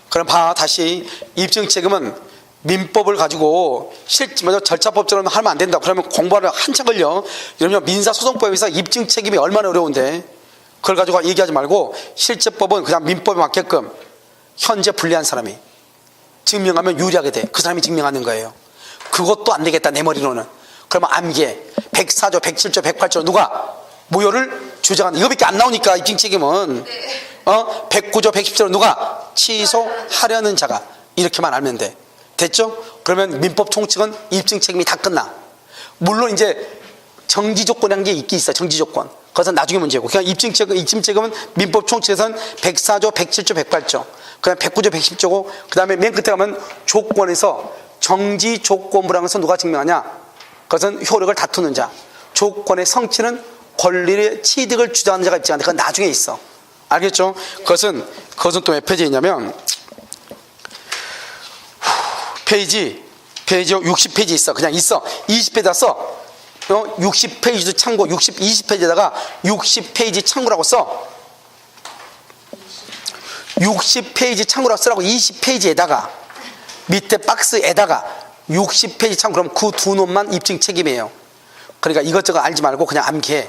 그럼 봐, 다시 입증 책임은 민법을 가지고 절차법처럼 하면 안 된다. 그러면 공부하려 한참 걸려. 여러분 민사소송법에서 입증 책임이 얼마나 어려운데 그걸 가지고 얘기하지 말고 실제법은 그냥 민법에 맞게끔 현재 불리한 사람이 증명하면 유리하게 돼. 그 사람이 증명하는 거예요. 그것도 안 되겠다 내 머리로는. 그러면 암기해. 104조, 107조, 108조 누가? 무효를 주장하는. 이거밖에 안 나오니까 입증 책임은 109조, 110조 누가? 취소하려는 자가. 이렇게만 알면 돼. 됐죠? 그러면 민법 총칙은 입증 책임이 다 끝나. 물론 이제 정지 조건이라는 게 있긴 있어. 정지 조건. 그것은 나중에 문제고. 그냥 입증 책임은 민법 총칙에서는 104조, 107조, 108조. 그다음 109조, 110조고. 그다음에 맨 끝에 가면 조건에서 정지 조건 불항에서 누가 증명하냐? 그것은 효력을 다투는 자. 조건의 성취는 권리의 취득을 주장하는 자가 입증하는데 그건 나중에 있어. 알겠죠? 그것은 또 몇 페이지에 있냐면 페이지 60페이지 있어. 그냥 있어. 20페이지다 써. 60페이지도 참고 20페이지에다가 60페이지 참고라고 써. 60페이지 참고라고 쓰라고. 20페이지에다가 밑에 박스에다가 60페이지 참고. 그럼 그 두 놈만 입증 책임이에요. 그러니까 이것저것 알지 말고 그냥 암기해.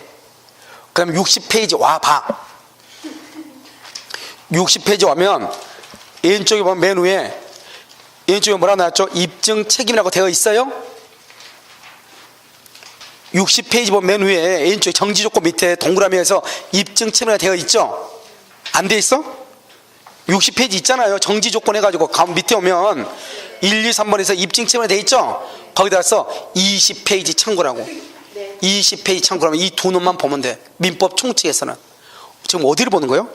그럼 60페이지 와봐. 60페이지 와면 왼쪽에 보면 맨 위에 왼쪽에 뭐라 나왔죠? 입증 책임이라고 되어 있어요. 60페이지 보면 맨 위에 왼쪽에 정지 조건 밑에 동그라미에서 입증 책임이라고 되어 있죠? 안 돼 있어? 60페이지 있잖아요. 정지 조건 해가지고 밑에 오면 1, 2, 3번에서 입증 책임이라고 되어 있죠? 거기다 써 20페이지 참고라고. 20페이지 참고라면 이 두 놈만 보면 돼. 민법 총칙에서는. 지금 어디를 보는 거예요?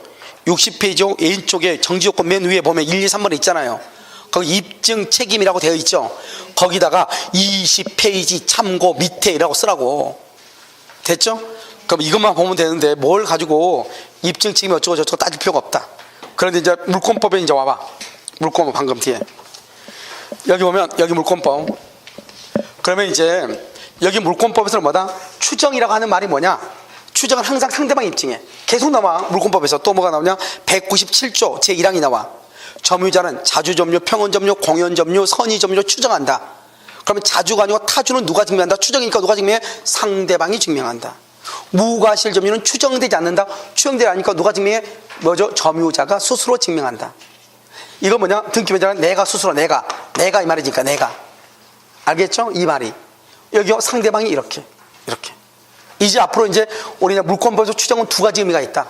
60페이지 왼쪽에 정지 조건 맨 위에 보면 1, 2, 3번에 있잖아요. 거기 입증 책임이라고 되어 있죠. 거기다가 20페이지 참고 밑에라고 쓰라고. 됐죠? 그럼 이것만 보면 되는데 뭘 가지고 입증 책임이 어쩌고 저쩌고 따질 필요가 없다. 그런데 이제 물권법에 이제 와봐. 물권법 방금 뒤에 여기 보면 여기 물권법. 그러면 이제 여기 물권법에서는 뭐다? 추정이라고 하는 말이 뭐냐? 추정은 항상 상대방 입증해. 계속 나와. 물권법에서 또 뭐가 나오냐? 197조 제1항이 나와. 점유자는 자주점유, 평온점유, 공연점유, 선의점유로 추정한다. 그러면 자주가 아니고 타주는 누가 증명한다? 추정이니까 누가 증명해? 상대방이 증명한다. 무과실점유는 추정되지 않는다. 추정되지 않으니까 누가 증명해? 뭐죠? 점유자가 스스로 증명한다. 이거 뭐냐? 등기변제는 내가 스스로 내가 이 말이니까 내가. 알겠죠? 이 말이. 여기요 상대방이 이렇게. 이제 앞으로 이제 우리가 물권법에서 추정은 두 가지 의미가 있다.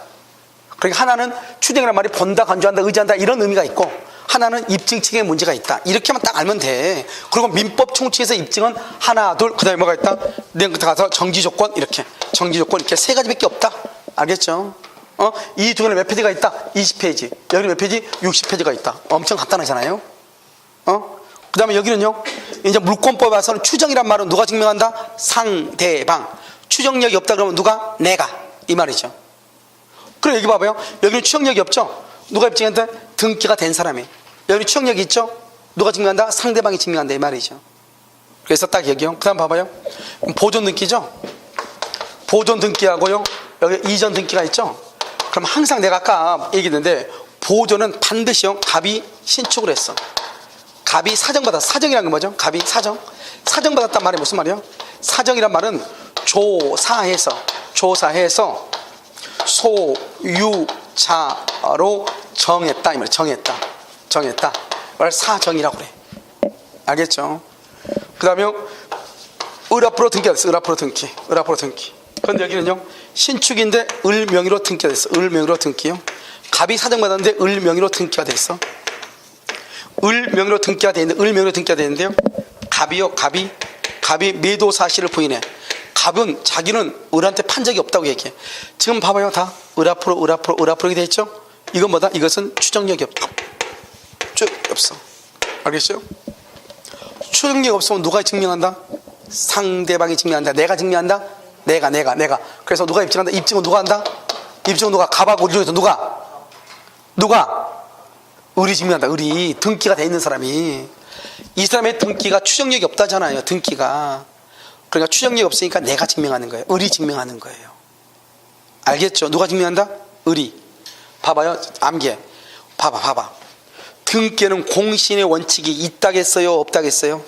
그러니까 하나는 추정이라는 말이 본다, 간주한다, 의지한다 이런 의미가 있고, 하나는 입증 측에 문제가 있다. 이렇게만 딱 알면 돼. 그리고 민법 총칙에서 입증은 하나, 둘, 그 다음에 뭐가 있다? 맨 끝에 가서 정지조건 이렇게 세 가지밖에 없다. 알겠죠? 이 두 개는 몇 페이지가 있다? 20페이지. 여기는 몇 페이지? 60페이지가 있다. 엄청 간단하잖아요. 그 다음에 여기는요, 이제 물권법에 와서는 추정이란 말은 누가 증명한다? 상대방. 추정력이 없다 그러면 누가? 내가. 이 말이죠. 그래, 여기 봐봐요. 여기는 추정력이 없죠? 누가 입증한다? 등기가 된 사람이. 여기는 추정력이 있죠? 누가 증명한다? 상대방이 증명한다. 이 말이죠. 그래서 딱 여기요. 그 다음 봐봐요. 보존 등기죠? 보존 등기하고요, 여기 이전 등기가 있죠? 그럼 항상 내가 아까 얘기했는데, 보존은 반드시요, 갑이 신축을 했어. 갑이 사정받았어. 사정이란 건 뭐죠? 갑이 사정. 사정받았단 말이 무슨 말이에요? 사정이란 말은 조사해서 소유자로 정했다. 이 말이에요. 정했다. 그걸 사정이라고 그래. 알겠죠? 그 다음에 을앞으로 등기가 됐어. 을앞으로 등기. 그런데 여기는요, 신축인데 을 명의로 등기가 됐어. 을 명의로 등기요. 갑이 사정받았는데 을 명의로 등기가 됐어. 을 명의로 등기가 되는데요, 갑이 매도 사실을 부인해. 갑은 자기는 을한테 판 적이 없다고 얘기해. 지금 봐봐요. 다 을 앞으로 이렇게 돼 있죠? 이건 뭐다? 이것은 추정력이 없어. 알겠어요? 추정력이 없으면 누가 증명한다? 상대방이 증명한다. 내가 증명한다? 내가. 그래서 누가 입증한다? 입증은 누가 한다? 입증은 누가? 갑하고 을 중에서 누가? 을이 증명한다. 을이 등기가 돼 있는 사람이. 이 사람의 등기가 추정력이 없다잖아요. 등기가. 그러니까 추정력이 없으니까 내가 증명하는 거예요. 을이 증명하는 거예요. 알겠죠? 누가 증명한다? 을이. 봐봐요. 암기해. 봐봐. 등기에는 공신의 원칙이 있다겠어요? 없다겠어요?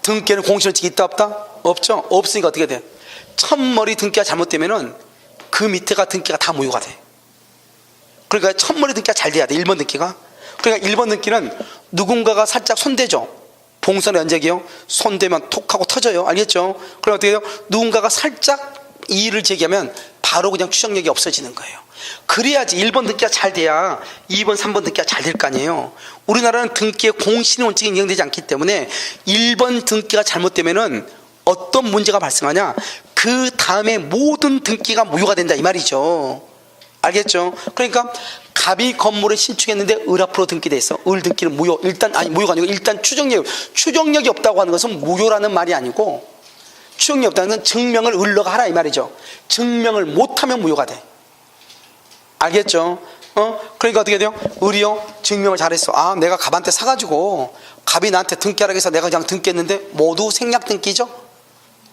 등기에는 공신의 원칙이 있다 없다? 없죠? 없으니까 어떻게 돼? 첫머리 등기가 잘못되면은 그 밑에가 등기가 다 무효가 돼. 그러니까 첫머리 등기가 잘 돼야 돼. 1번 등기가. 그러니까 1번 등기는 누군가가 살짝 손대죠. 봉선 연적이요. 손대면 톡 하고 터져요. 알겠죠? 그럼 어떻게 돼요? 누군가가 살짝 이의를 제기하면 바로 그냥 추정력이 없어지는 거예요. 그래야지 1번 등기가 잘 돼야 2번, 3번 등기가 잘 될 거 아니에요. 우리나라는 등기의 공신 원칙이 인정되지 않기 때문에 1번 등기가 잘못되면은 어떤 문제가 발생하냐? 그 다음에 모든 등기가 무효가 된다 이 말이죠. 알겠죠? 그러니까 갑이 건물을 신축했는데 을 앞으로 등기돼 있어. 을 등기는 무효. 무효가 아니고 일단 추정력이 없다고 하는 것은 무효라는 말이 아니고, 추정력이 없다는 건 증명을 을러가 하라 이 말이죠. 증명을 못하면 무효가 돼. 알겠죠? 그러니까 어떻게 돼요? 을이요, 증명을 잘했어. 내가 갑한테 사가지고 갑이 나한테 등기하라고 해서 내가 그냥 등기했는데 모두 생략 등기죠?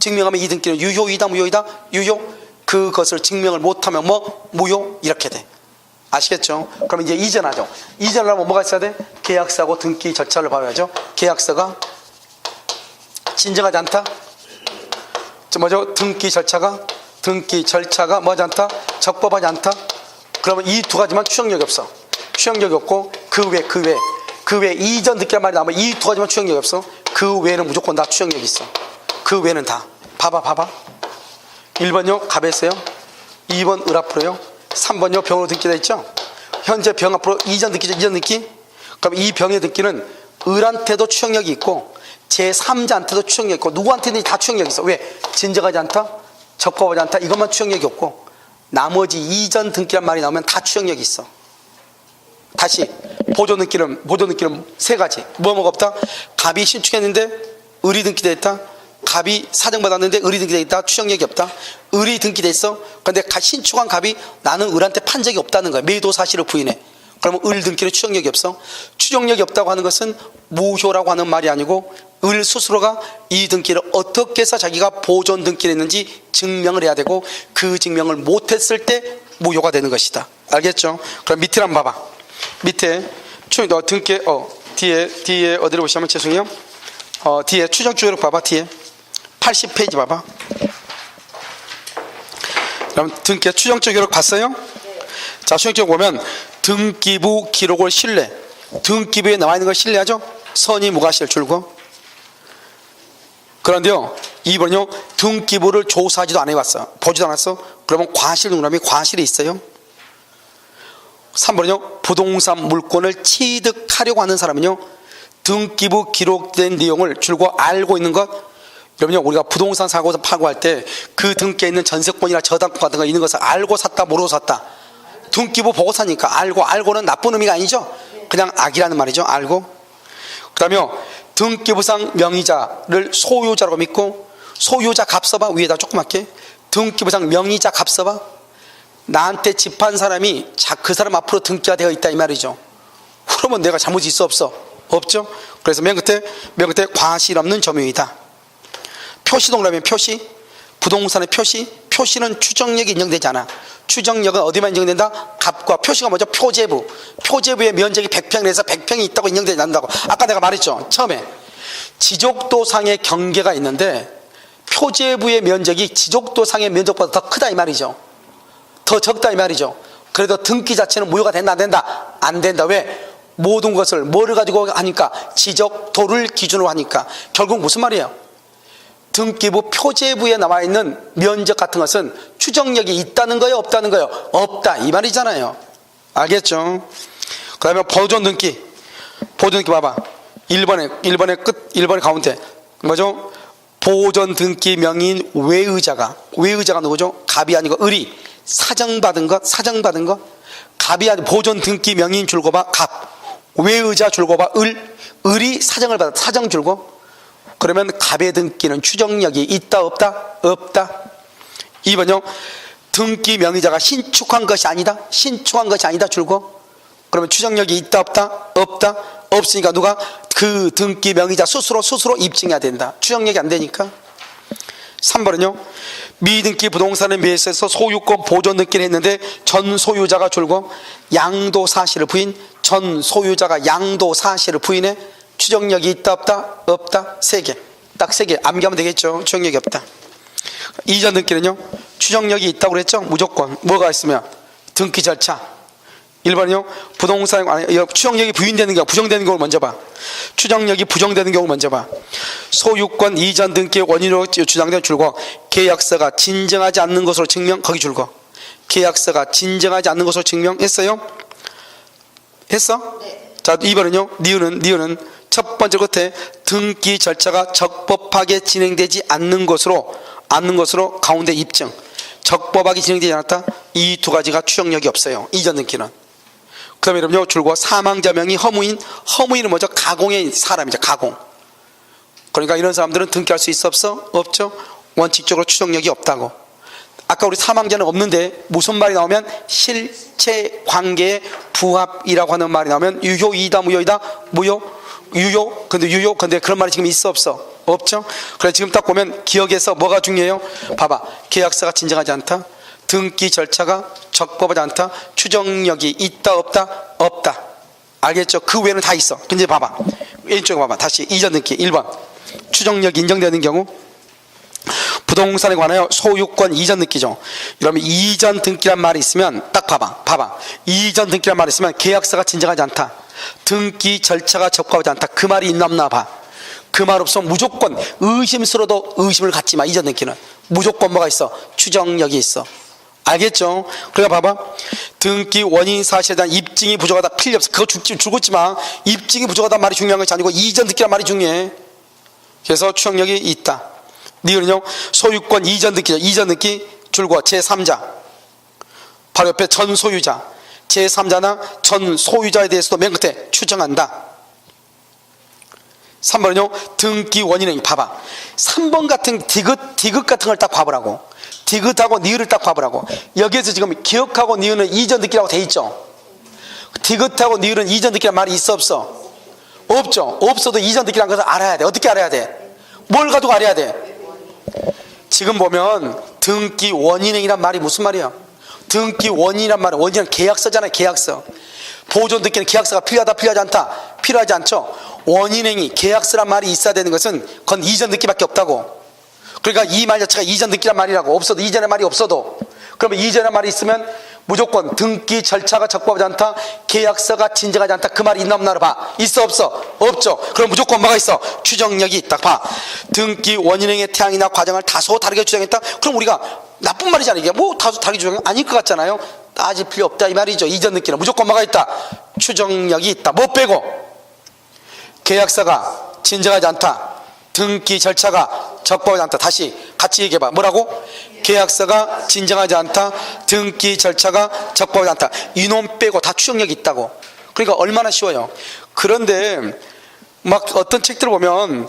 증명하면 이 등기는 유효이다 무효이다? 유효. 그것을 증명을 못하면 무효. 이렇게 돼. 아시겠죠? 그럼 이제 이전하죠. 이전하려면 뭐가 있어야 돼? 계약서하고 등기 절차를 봐야죠. 계약서가 진정하지 않다? 뭐죠? 등기 절차가 뭐하지 않다? 적법하지 않다? 그러면 이 두 가지만 추정력이 없어. 추정력이 없고 그 외 이전 등기란 말이 나오면 이 두 가지만 추정력이 없어. 그 외에는 무조건 다 추정력이 있어. 그 외에는 다. 봐봐. 1번요 갑에서요. 2번 을 앞으로요. 3번요 병으로 등기되어 있죠. 현재 병 앞으로 이전 등기. 그럼 이 병의 등기는 을한테도 추정력이 있고 제3자한테도 추정력이 있고 누구한테든 다 추정력이 있어. 왜? 진정하지 않다? 적법하지 않다? 이것만 추정력이 없고 나머지 이전 등기란 말이 나오면 다 추정력이 있어. 다시 보존 등기는 세 가지. 뭐가 없다? 갑이 신축했는데 을이 등기되어 있다. 갑이 사정받았는데 을이 등기되어 있다. 추정력이 없다. 을이 등기되어 있어. 그런데 신축한 갑이 나는 을한테 판 적이 없다는 거야. 매도 사실을 부인해. 그러면 을 등기는 추정력이 없어. 추정력이 없다고 하는 것은 무효라고 하는 말이 아니고 을 스스로가 이 등기를 어떻게 해서 자기가 보존 등기를 했는지 증명을 해야 되고 그 증명을 못했을 때 무효가 되는 것이다. 알겠죠? 그럼 밑에 한번 봐봐. 밑에 등기 뒤에 어디로 보시면 죄송해요. 뒤에 추정 주요록 봐봐. 뒤에 80페이지 봐봐. 그럼 등기 추정적 기록 봤어요? 자, 추정적 보면 등기부 기록을 신뢰. 등기부에 나와 있는 걸 신뢰하죠? 선의 무과실 줄고. 그런데요, 2번요, 등기부를 조사하지도 안 해왔어. 보지도 않았어. 그러면 과실 누구라면 과실이 있어요. 3번은요, 부동산 물권을 취득하려고 하는 사람은요, 등기부 기록된 내용을 줄고 알고 있는 것. 여러분요, 우리가 부동산 사고에서 파고할 때 그 등기에 있는 전세권이나 저당권 같은 거 있는 것을 알고 샀다, 모르고 샀다. 등기부 보고 사니까 알고는 나쁜 의미가 아니죠. 그냥 악이라는 말이죠. 알고. 그 다음에 등기부상 명의자를 소유자라고 믿고, 소유자 값 써봐. 위에다 조그맣게. 등기부상 명의자 값 써봐. 나한테 집 판 사람이 그 사람 앞으로 등기가 되어 있다 이 말이죠. 그러면 내가 잘못이 있어 없어? 없죠. 그래서 맨 끝에 과실 없는 점유이다. 표시동그라면 표시, 부동산의 표시는 추정력이 인정되지 않아. 추정력은 어디만 인정된다? 값과 표시가 뭐죠? 표제부의 면적이 100평에서 100평이 있다고 인정되지 않는다고. 아까 내가 말했죠. 처음에 지적도상의 경계가 있는데 표제부의 면적이 지적도상의 면적보다 더 크다 이 말이죠. 더 적다 이 말이죠. 그래도 등기 자체는 무효가 된다 안 된다? 안 된다. 왜? 모든 것을 뭐를 가지고 하니까? 지적도를 기준으로 하니까. 결국 무슨 말이에요? 등기부 표제부에 나와 있는 면적 같은 것은 추정력이 있다는 거예요, 없다는 거예요? 없다 이 말이잖아요. 알겠죠? 그 다음에 보존 등기 봐봐. 1번의 가운데 뭐죠? 보존 등기 명의인 외의자가 누구죠? 갑이 아니고 을이 사정받은 것. 갑이 아니고 보존 등기 명의인 줄고 봐. 갑. 외의자 줄고 봐. 을이 사정을 받아. 사정 줄고. 그러면 갑의 등기는 추정력이 있다 없다? 없다. 2번요, 등기 명의자가 신축한 것이 아니다 줄고. 그러면 추정력이 있다 없다? 없다. 없으니까 누가? 그 등기 명의자 스스로 입증해야 된다. 추정력이 안 되니까. 3번은요, 미등기 부동산을 매수해서 소유권 보존 등기를 했는데 전 소유자가 줄고 양도 사실을 부인. 전 소유자가 양도 사실을 부인해. 추정력이 있다 없다? 없다. 3개. 딱 3개. 암기하면 되겠죠. 추정력이 없다. 이전 등기는요, 추정력이 있다고 그랬죠. 무조건 뭐가 있으면 등기 절차. 1번은요, 부동산 추정력이 부인되는 경우, 부정되는 경우를 먼저 봐. 추정력이 부정되는 경우를 먼저 봐. 소유권 이전 등기의 원인으로 주장된 줄고 계약서가 진정하지 않는 것으로 증명. 거기 줄고 계약서가 진정하지 않는 것으로 증명했어요? 했어? 네. 자, 2번은요, 니은은 첫 번째 끝에 등기 절차가 적법하게 진행되지 않는 것으로 가운데 입증. 적법하게 진행되지 않았다. 이 두 가지가 추정력이 없어요. 이전 등기는. 그 다음에 여러분요, 줄고 사망자 명의 허무인은 뭐죠? 가공의 사람이죠. 가공. 그러니까 이런 사람들은 등기할 수 있어 없어? 없죠. 원칙적으로 추정력이 없다고. 아까 우리 사망자는 없는데 무슨 말이 나오면 실체 관계의 부합이라고 하는 말이 나오면 유효이다 무효이다? 유효. 근데 그런 말이 지금 있어 없어? 없죠. 그래 지금 딱 보면 기억에서 뭐가 중요해요? 봐봐. 계약서가 진정하지 않다. 등기 절차가 적법하지 않다. 추정력이 있다 없다? 없다. 알겠죠? 그 외에는 다 있어. 근데 봐봐. 왼쪽에 봐봐. 다시 이전 등기 1번. 추정력이 인정되는 경우 부동산에 관하여 소유권 이전 등기죠. 그러면 이전 등기란 말이 있으면 딱 봐봐. 이전 등기란 말이 있으면 계약서가 진정하지 않다. 등기 절차가 적법하지 않다. 그 말이 있나 없나 봐. 그 말 없으면 무조건 의심스러워도 의심을 갖지 마. 이전 등기는 무조건 뭐가 있어? 추정력이 있어. 알겠죠? 그러니까 봐봐. 등기 원인 사실에 대한 입증이 부족하다. 필요 없어. 그거 줄긋지 마. 입증이 부족하다는 말이 중요한 것이 아니고 이전 등기란 말이 중요해. 그래서 추정력이 있다. 니은요, 소유권 이전 등기죠. 이전 등기 줄고 제3자. 바로 옆에 전 소유자. 제3자나 전 소유자에 대해서도 맨 끝에 추정한다. 3번은요, 등기 원인은 봐봐. 3번 같은 디귿 같은 걸 딱 봐보라고. 디귿하고 니은을 딱 봐보라고. 여기에서 지금 기억하고 니은은 이전 등기라고 돼 있죠. 디귿하고 니을은 이전 듣기란 말이 있어 없어? 없죠. 없어도 이전 듣기란 것을 알아야 돼. 어떻게 알아야 돼? 뭘 가지고 알아야 돼? 지금 보면 등기 원인행이란 말이 무슨 말이야? 등기 원인이란 말은 원인은 계약서잖아요. 계약서. 보존 듣기는 계약서가 필요하다 필요하지 않다? 필요하지 않죠. 원인행위 계약서란 말이 있어야 되는 것은 그건 이전 듣기밖에 없다고. 그러니까 이 말 자체가 이전 듣기란 말이라고. 없어도 이전의 말이 없어도. 그러면 이전의 말이 있으면 무조건 등기 절차가 적법하지 않다, 계약서가 진정하지 않다, 그 말이 있나 없나를 봐. 있어 없어? 없죠. 그럼 무조건 뭐가 있어? 추정력이 있다. 봐. 등기 원인행위의 태양이나 과정을 다소 다르게 주장했다. 그럼 우리가 나쁜 말이잖아. 이게 뭐 다소 다르게 주장해? 아닐 것 같잖아요. 따질 필요 없다 이 말이죠. 이전 듣기는 무조건 뭐가 있다? 추정력이 있다. 뭐 빼고? 계약서가 진정하지 않다, 등기 절차가 적법하지 않다. 다시 같이 얘기해봐. 뭐라고? 계약서가 진정하지 않다, 등기 절차가 적법하지 않다. 이놈 빼고 다 추정력이 있다고. 그러니까 얼마나 쉬워요. 그런데 막 어떤 책들을 보면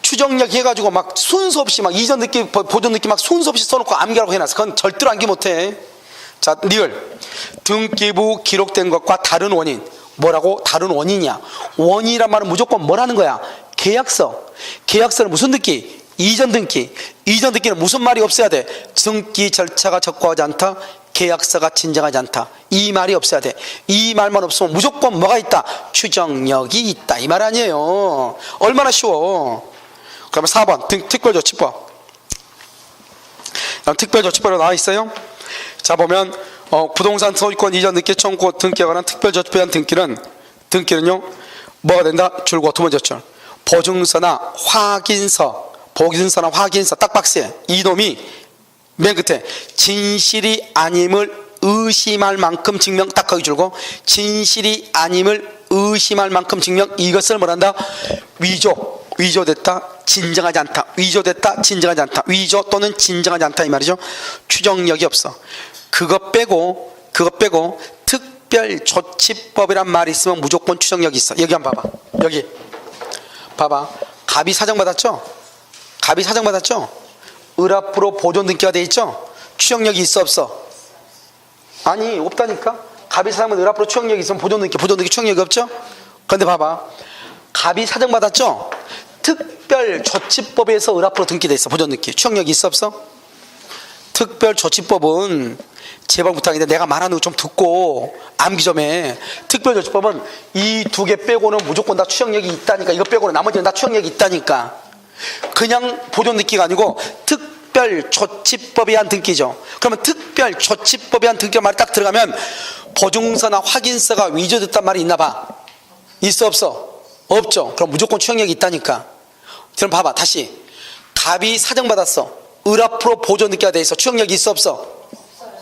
추정력 해가지고 막 순서 없이 막 이전 느낌 보존 느낌 막 순서 없이 써놓고 암기라고 해놨어. 그건 절대로 암기 못해. 자, 니을 등기부 기록된 것과 다른 원인. 뭐라고? 다른 원인이야. 원인이란 말은 무조건 뭐라는 거야? 계약서. 계약서는 무슨 등기? 이전 등기. 이전 등기는 무슨 말이 없어야 돼? 등기 절차가 적법하지 않다, 계약서가 진정하지 않다. 이 말이 없어야 돼. 이 말만 없으면 무조건 뭐가 있다? 추정력이 있다. 이 말 아니에요. 얼마나 쉬워. 그러면 4번 특별조치법. 특별조치법으로 나와 있어요. 자, 보면 부동산 소유권 이전 등기 청구 등기에 관한 특별조치법에 대한 등기는요 뭐가 된다? 줄고 두 번째 줄 보증서나 확인서, 보증서나 확인서 딱 박스에 이놈이 맨 끝에 진실이 아님을 의심할 만큼 증명, 딱 거기 줄고 진실이 아님을 의심할 만큼 증명, 이것을 뭐란다? 위조됐다, 진정하지 않다. 위조됐다, 진정하지 않다. 위조 또는 진정하지 않다 이 말이죠. 추정력이 없어. 그거 빼고 특별조치법이란 말이 있으면 무조건 추정력이 있어. 여기 한번 봐봐. 여기 봐봐. 갑이 사정받았죠? 갑이 사정받았죠? 을 앞으로 보존 등기가 돼 있죠? 추정력이 있어 없어? 아니 없다니까. 갑이 사정받은 을 앞으로 추정력이 있으면 보존 등기 추정력이 없죠? 그런데 봐봐. 갑이 사정받았죠? 특별조치법에서 을 앞으로 등기돼 있어. 보존 등기 추정력이 있어 없어? 특별조치법은 제발 부탁인데 내가 말하는 거 좀 듣고 암기 좀 해. 특별조치법은 이 두 개 빼고는 무조건 다 추정력이 있다니까. 이거 빼고는 나머지는 다 추정력이 있다니까. 그냥 보존 등기가 아니고 특별조치법에 의한 등기죠. 그러면 특별조치법에 의한 등기가 말이 딱 들어가면 보증서나 확인서가 위조됐단 말이 있나 봐. 있어 없어? 없죠. 그럼 무조건 추정력이 있다니까. 그럼 봐봐. 다시 갑이 사정받았어. 을 앞으로 보존 등기가 돼 있어. 추정력이 있어 없어?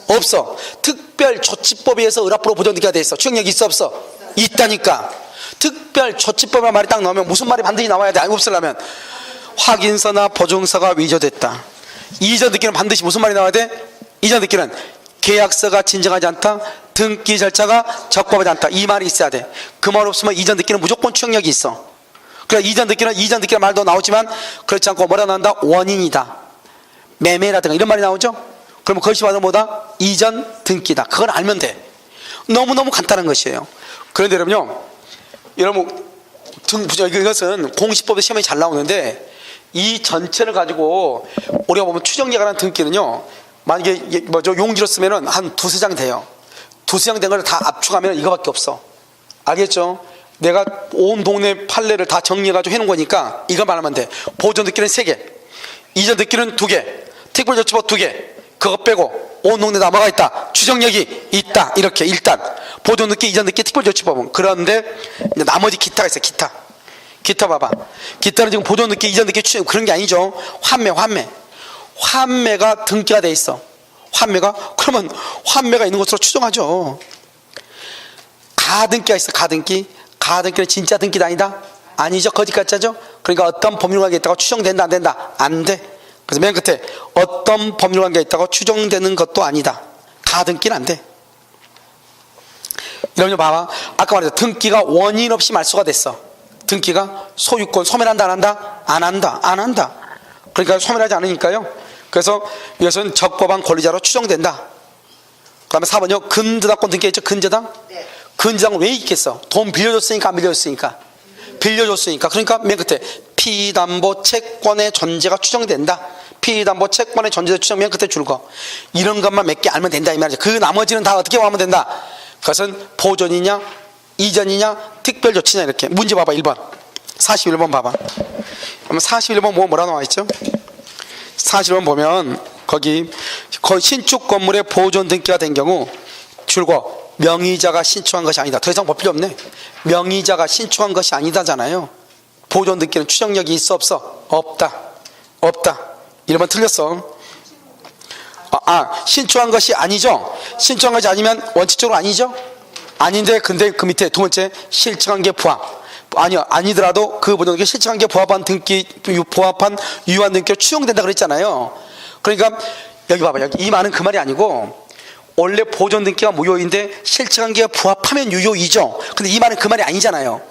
없어. 특별조치법에 의해서 을 앞으로 보존 등기가 돼 있어. 추정력이 있어 없어? 있다니까. 특별조치법이라는 말이 딱 나오면 무슨 말이 반드시 나와야 돼? 알고 없으려면 확인서나 보증서가 위조됐다. 이전 등기는 반드시 무슨 말이 나와야 돼? 이전 등기는 계약서가 진정하지 않다, 등기 절차가 적법하지 않다. 이 말이 있어야 돼. 그 말 없으면 이전 등기는 무조건 추정력이 있어. 그래 이전 등기는 말도 나오지만 그렇지 않고 뭐라 나온다? 원인이다, 매매라든가 이런 말이 나오죠. 그러면 그것이 바로 뭐다? 이전 등기다. 그걸 알면 돼. 너무너무 간단한 것이에요. 그런데 여러분 이것은 공시법에 시험이 잘 나오는데 이 전체를 가지고 우리가 보면 추정력에 관한 등기는요, 만약에 용지로 쓰면은 한 두세 장 돼요. 두세 장 된 걸 다 압축하면 이거밖에 없어. 알겠죠? 내가 온 동네 판례를 다 정리해가지고 해놓은 거니까 이거 말하면 돼. 보존 등기는 3개, 이전 등기는 2개, 특별조치법 2개. 그거 빼고 온 동네 다 뭐가 있다? 추정력이 있다. 이렇게 일단 보존 등기, 이전 등기, 특별조치법은. 그런데 나머지 기타가 있어. 기타 봐봐. 기타는 지금 보존 등기, 이전 등기, 추정 그런 게 아니죠. 환매가 등기가 돼 있어. 그러면 환매가 있는 것으로 추정하죠. 가등기가 있어. 가등기는 진짜 등기도 아니다? 아니죠. 거짓 가짜죠. 그러니까 어떤 법률관계가 있다고 추정된다 안 된다? 안 돼. 그래서 맨 끝에 어떤 법률관계가 있다고 추정되는 것도 아니다. 가등기는 안 돼. 이러면 봐봐. 아까 말했죠. 등기가 원인 없이 말소가 됐어. 등기가 소유권 소멸한다 안 한다? 안 한다. 그러니까 소멸하지 않으니까요. 그래서 이것은 적법한 권리자로 추정된다. 그 다음에 4번요. 근저당권 등기가 있죠. 근저당. 근저당은 왜 있겠어? 돈 빌려줬으니까 안 빌려줬으니까? 빌려줬으니까. 그러니까 맨 끝에 피담보 채권의 존재가 추정된다. 피담보 채권의 존재 추정 맨 끝에 줄거. 이런 것만 몇 개 알면 된다 이 말이죠. 그 나머지는 다 어떻게 하면 된다? 그것은 보존이냐 이전이냐 특별조치냐 이렇게. 문제 봐봐 1번 41번 봐봐. 그럼 41번 뭐라 나와 있죠? 41번 보면 거기 신축 건물의 보존 등기가 된 경우 줄거 명의자가 신축한 것이 아니다. 더 이상 볼 필요 없네. 명의자가 신축한 것이 아니다잖아요. 보존 등기는 추정력이 있어 없어? 없다. 없다. 1번 틀렸어. 신축한 것이 아니죠. 신축한 것이 아니면 원칙적으로 아니죠. 아닌데 근데 그 밑에 두 번째 실측한 게 부합. 아니요, 아니더라도 그 보존 등기 실측한 게 부합한 등기, 부합한 유효한 등기로 추정된다 그랬잖아요. 그러니까 여기 봐봐. 여기 이 말은 그 말이 아니고 원래 보존 등기가 무효인데 실측한 게 부합하면 유효이죠. 근데 이 말은 그 말이 아니잖아요.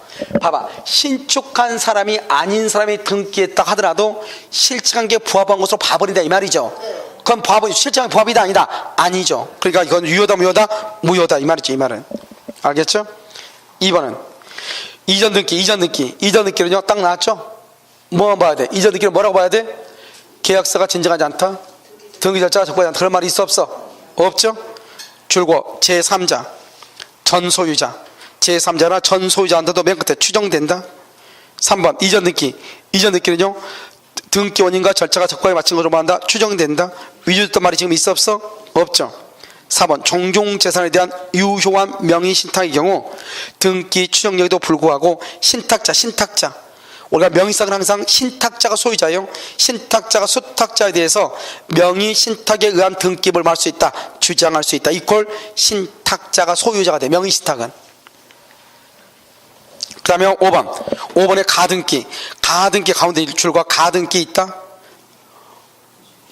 봐봐. 신축한 사람이 아닌 사람이 등기했다 하더라도 실측한 게 부합한 것으로 봐버린다 이 말이죠. 그건 부합은 실측한 게 부합이다 아니다? 아니죠. 그러니까 이건 유효다 무효다? 무효다 이 말이죠. 이 말은. 알겠죠? 2번은 이전 등기는요 딱 나왔죠? 뭐만 봐야 돼? 이전 등기는 뭐라고 봐야 돼? 계약서가 진정하지 않다? 등기 절차가 적법하지 않다. 그런 말이 있어 없어? 없죠? 줄고 제3자 전소유자 제3자나 전소유자한테도 맨 끝에 추정된다. 3번 이전 등기는요 등기 원인과 절차가 적법하게 맞춘 것으로 말한다. 추정된다. 위조됐단 말이 지금 있어 없어? 없죠. 4번 종종재산에 대한 유효한 명의 신탁의 경우 등기 추정력에도 불구하고 신탁자 우리가 명의상은 항상 신탁자가 소유자예요. 신탁자가 수탁자에 대해서 명의 신탁에 의한 등기를 말 수 있다. 주장할 수 있다. 이꼴 신탁자가 소유자가 돼. 명의 신탁은. 그 다음에 5번에 가등기 가운데 줄과 가등기 있다.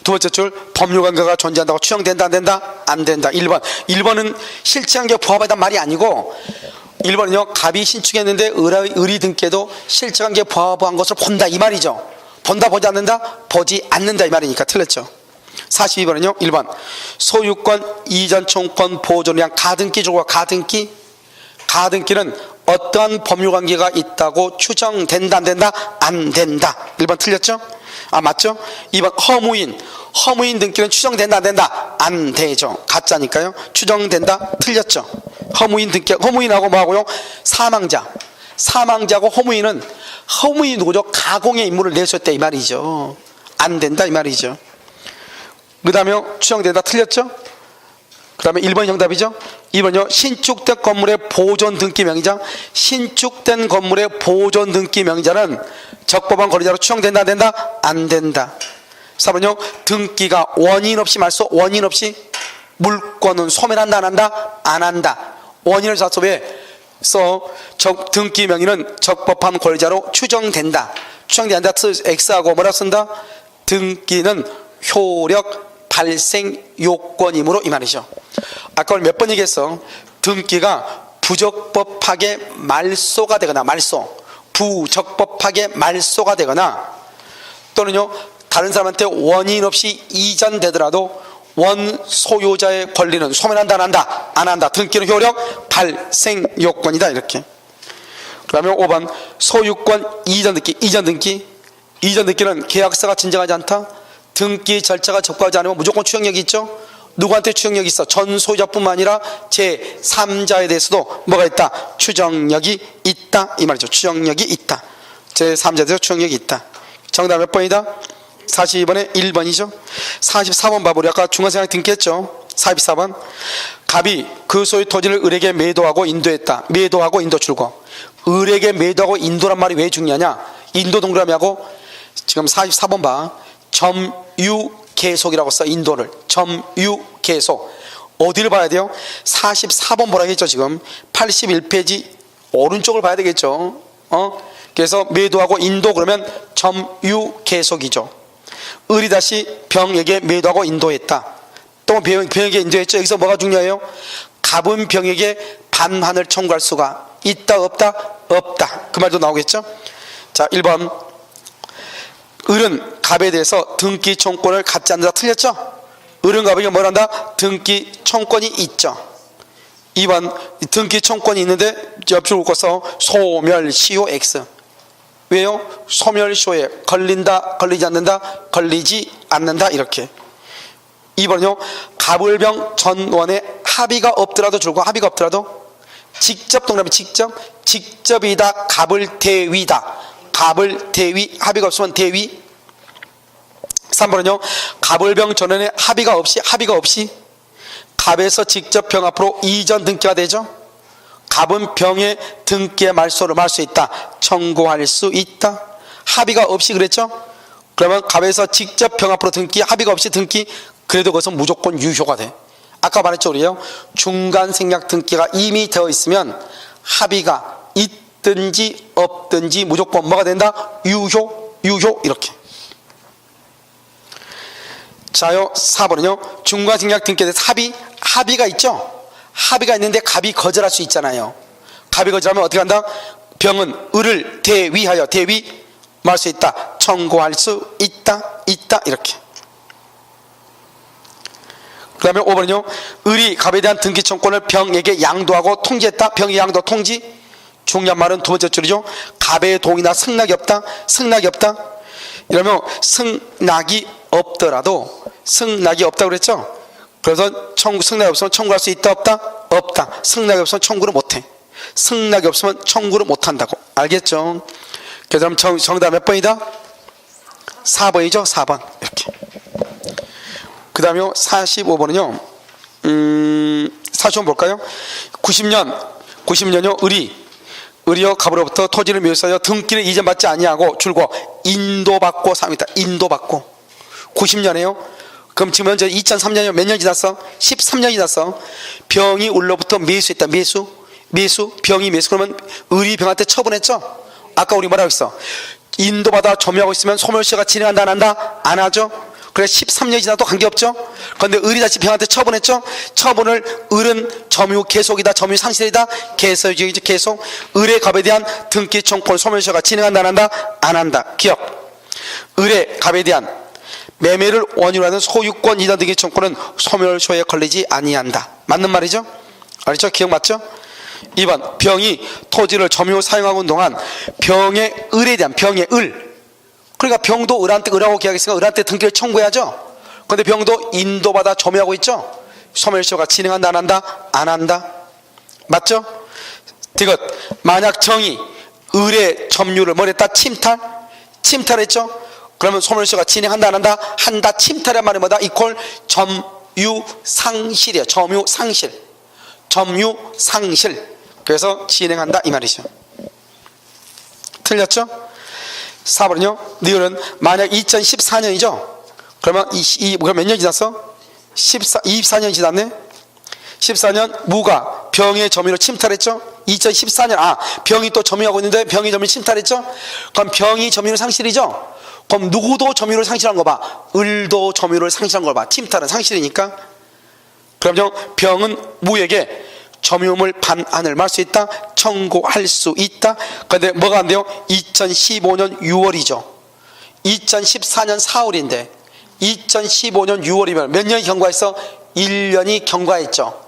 두 번째 줄 법률관계가 존재한다고 추정된다 안 된다? 안 된다. 1번은 실체한 게 부합하다는 말이 아니고 1번은요 갑이 신축했는데 의리 등기에도 실체한 게 부합한 것을 본다 이 말이죠. 본다 보지 않는다? 보지 않는다 이 말이니까 틀렸죠. 42번은요 1번 소유권 이전 청구권 보존을 위한 가등기 줄과 가등기는 어떠한 법률관계가 있다고 추정된다 안 된다? 안 된다. 1번 틀렸죠? 맞죠? 2번 허무인 등기는 추정된다 안 된다? 안 되죠. 가짜니까요. 추정된다? 틀렸죠. 허무인하고 뭐하고요? 사망자고 허무인이 누구죠? 가공의 임무를 내줬대 이 말이죠. 안 된다 이 말이죠. 그 다음에 추정된다 틀렸죠? 그 다음에 1번이 정답이죠. 2번요 신축된 건물의 보존 등기 명의자 신축된 건물의 보존 등기 명의자는 적법한 권리자로 추정된다 안 된다? 안 된다. 4번요 등기가 원인 없이 원인 없이 물권은 소멸한다 안 한다? 안 한다. 원인을 자소해서 등기 명의는 적법한 권리자로 추정된다. 추정된다. X하고 뭐라 쓴다? 등기는 효력 발생 요건이므로 이 말이죠. 아까 오늘 몇 번 얘기했어? 등기가 부적법하게 말소가 되거나 부적법하게 말소가 되거나 또는요 다른 사람한테 원인 없이 이전되더라도 원소유자의 권리는 소멸한다 안 한다? 안 한다. 등기는 효력 발생 요건이다 이렇게. 그 다음에 5번 소유권 이전 등기는 계약서가 진정하지 않다? 등기 절차가 적법하지 않으면 무조건 추정력이 있죠. 누구한테 추정력이 있어? 전 소유자뿐만 아니라 제3자에 대해서도 뭐가 있다? 추정력이 있다 이 말이죠. 추정력이 있다. 제3자에 대해서 추정력이 있다. 정답 몇 번이다? 42번에 1번이죠. 44번 봐봐. 우리 아까 중간생활 등기했죠. 44번 갑이 그 소유 토지를 을에게 매도하고 인도했다. 매도하고 인도 줄거. 을에게 매도하고 인도란 말이 왜 중요하냐? 인도 동그라미하고 지금 44번 봐. 점유계속이라고 써. 인도를 점유계속. 어디를 봐야 돼요? 44번 보라고 했죠. 지금 81페이지 오른쪽을 봐야 되겠죠. 그래서 매도하고 인도 그러면 점유계속이죠. 을이 다시 병에게 매도하고 인도했다. 또 병에게 인도했죠. 여기서 뭐가 중요해요? 갑은 병에게 반환을 청구할 수가 있다 없다? 없다. 그 말도 나오겠죠. 자 1번 을은 갑에 대해서 등기 청구권을 갖지 않는다. 틀렸죠? 을은 갑에게 뭘 한다? 등기 청구권이 있죠. 2번 등기 청구권이 있는데 옆줄 긋고서 소멸시효 X. 왜요? 소멸시효에 걸린다, 걸리지 않는다, 걸리지 않는다 이렇게. 2번은요. 갑을병 전원에 합의가 없더라도 줄고 합의가 없더라도 직접 동그라미 직접이다 갑을 대위다 갑을 대위 합의가 없으면 대위. 3번은요. 갑을병 전원에 합의가 없이 갑에서 직접 병 앞으로 이전 등기가 되죠. 갑은 병의 등기의 말소를 말 수 있다. 청구할 수 있다. 합의가 없이 그랬죠. 그러면 갑에서 직접 병 앞으로 등기 합의가 없이 등기 그래도 그것은 무조건 유효가 돼. 아까 말했죠 우리요. 중간 생략 등기가 이미 되어 있으면 합의가 있든지 없든지 무조건 뭐가 된다? 유효 이렇게. 자요 4번은요. 중간 생략 등기에 대해서 합의가 있죠. 합의가 있는데 갑이 거절할 수 있잖아요. 갑이 거절하면 어떻게 한다? 병은 을을 대위하여 말할 수 있다. 청구할 수 있다 이렇게. 그 다음에 5번은요. 을이 갑에 대한 등기 청구권을 병에게 양도하고 통지했다. 병이 양도 통지. 중요한 말은 두 번째 줄이죠. 갑의 동의나 승낙이 없다. 이러면 승낙이 없더라도 승낙이 없다고 그랬죠. 그래서 승낙이 없으면 청구할 수 있다 없다. 승낙이 없으면 청구를 못해. 승낙이 없으면 청구를 못한다고. 알겠죠? 그래서 정답 몇 번이다? 4번이죠. 4번 이렇게. 그 다음에 45번은요 45번 볼까요? 90년요 을이요 갑으로부터 토지를 묘사하여 등기를 이전받지 아니하고 줄고 인도받고 삽니다. 인도받고 90년에요. 그럼 지금 현재 2003년이면 몇 년 지났어? 13년이 지났어. 병이 을로부터 매수했다. 매수 병이 매수. 그러면 을이 병한테 처분했죠. 아까 우리 뭐라고 했어? 인도받아 점유하고 있으면 소멸시효가 진행한다 안 한다? 안 하죠. 그래 13년이 지나도 관계없죠. 그런데 을이 다시 병한테 처분했죠. 처분을 을은 점유 계속이다 점유 상실이다 계속이지 계속. 을의 갑에 대한 등기 청구권 소멸시효가 진행한다 안 한다? 안 한다. 기억. 을의 갑에 대한 매매를 원인으로 하는 소유권 이전 등기 청구권은 소멸시효에 걸리지 아니한다. 맞는 말이죠. 알죠? 기억 맞죠? 2번 병이 토지를 점유 사용하고 있는 동안 병의 을에 대한 병의 을, 그러니까 병도 을하고 계약했으니까 을한테 등기를 청구해야죠. 그런데 병도 인도받아 점유하고 있죠. 소멸시효가 진행한다 안 한다? 안 한다. 맞죠? 이것 만약 정이 을의 점유를 뭐랬다? 침탈했죠. 그러면 소멸시효가 진행한다 안 한다? 한다. 침탈의 말이 뭐다? 이퀄 점유상실이에요. 점유상실. 그래서 진행한다 이 말이죠. 틀렸죠? 4번은요. 니은 만약 2014년이죠. 그러면 그럼 몇 년 지났어? 24년 지났네. 14년 무가 병의 점유를 침탈했죠. 2014년 병이 또 점유하고 있는데 병이 점유를 침탈했죠. 그럼 병이 점유를 상실이죠. 그럼 누구도 점유를 상실한 거 봐. 을도 점유를 상실한 걸 봐. 침탈은 상실이니까. 그럼요. 병은 무에게 점유물 반환을 말 수 있다. 청구할 수 있다. 그런데 뭐가 안 돼요? 2015년 6월이죠. 2014년 4월인데 2015년 6월이면 몇 년이 경과했어? 1년이 경과했죠.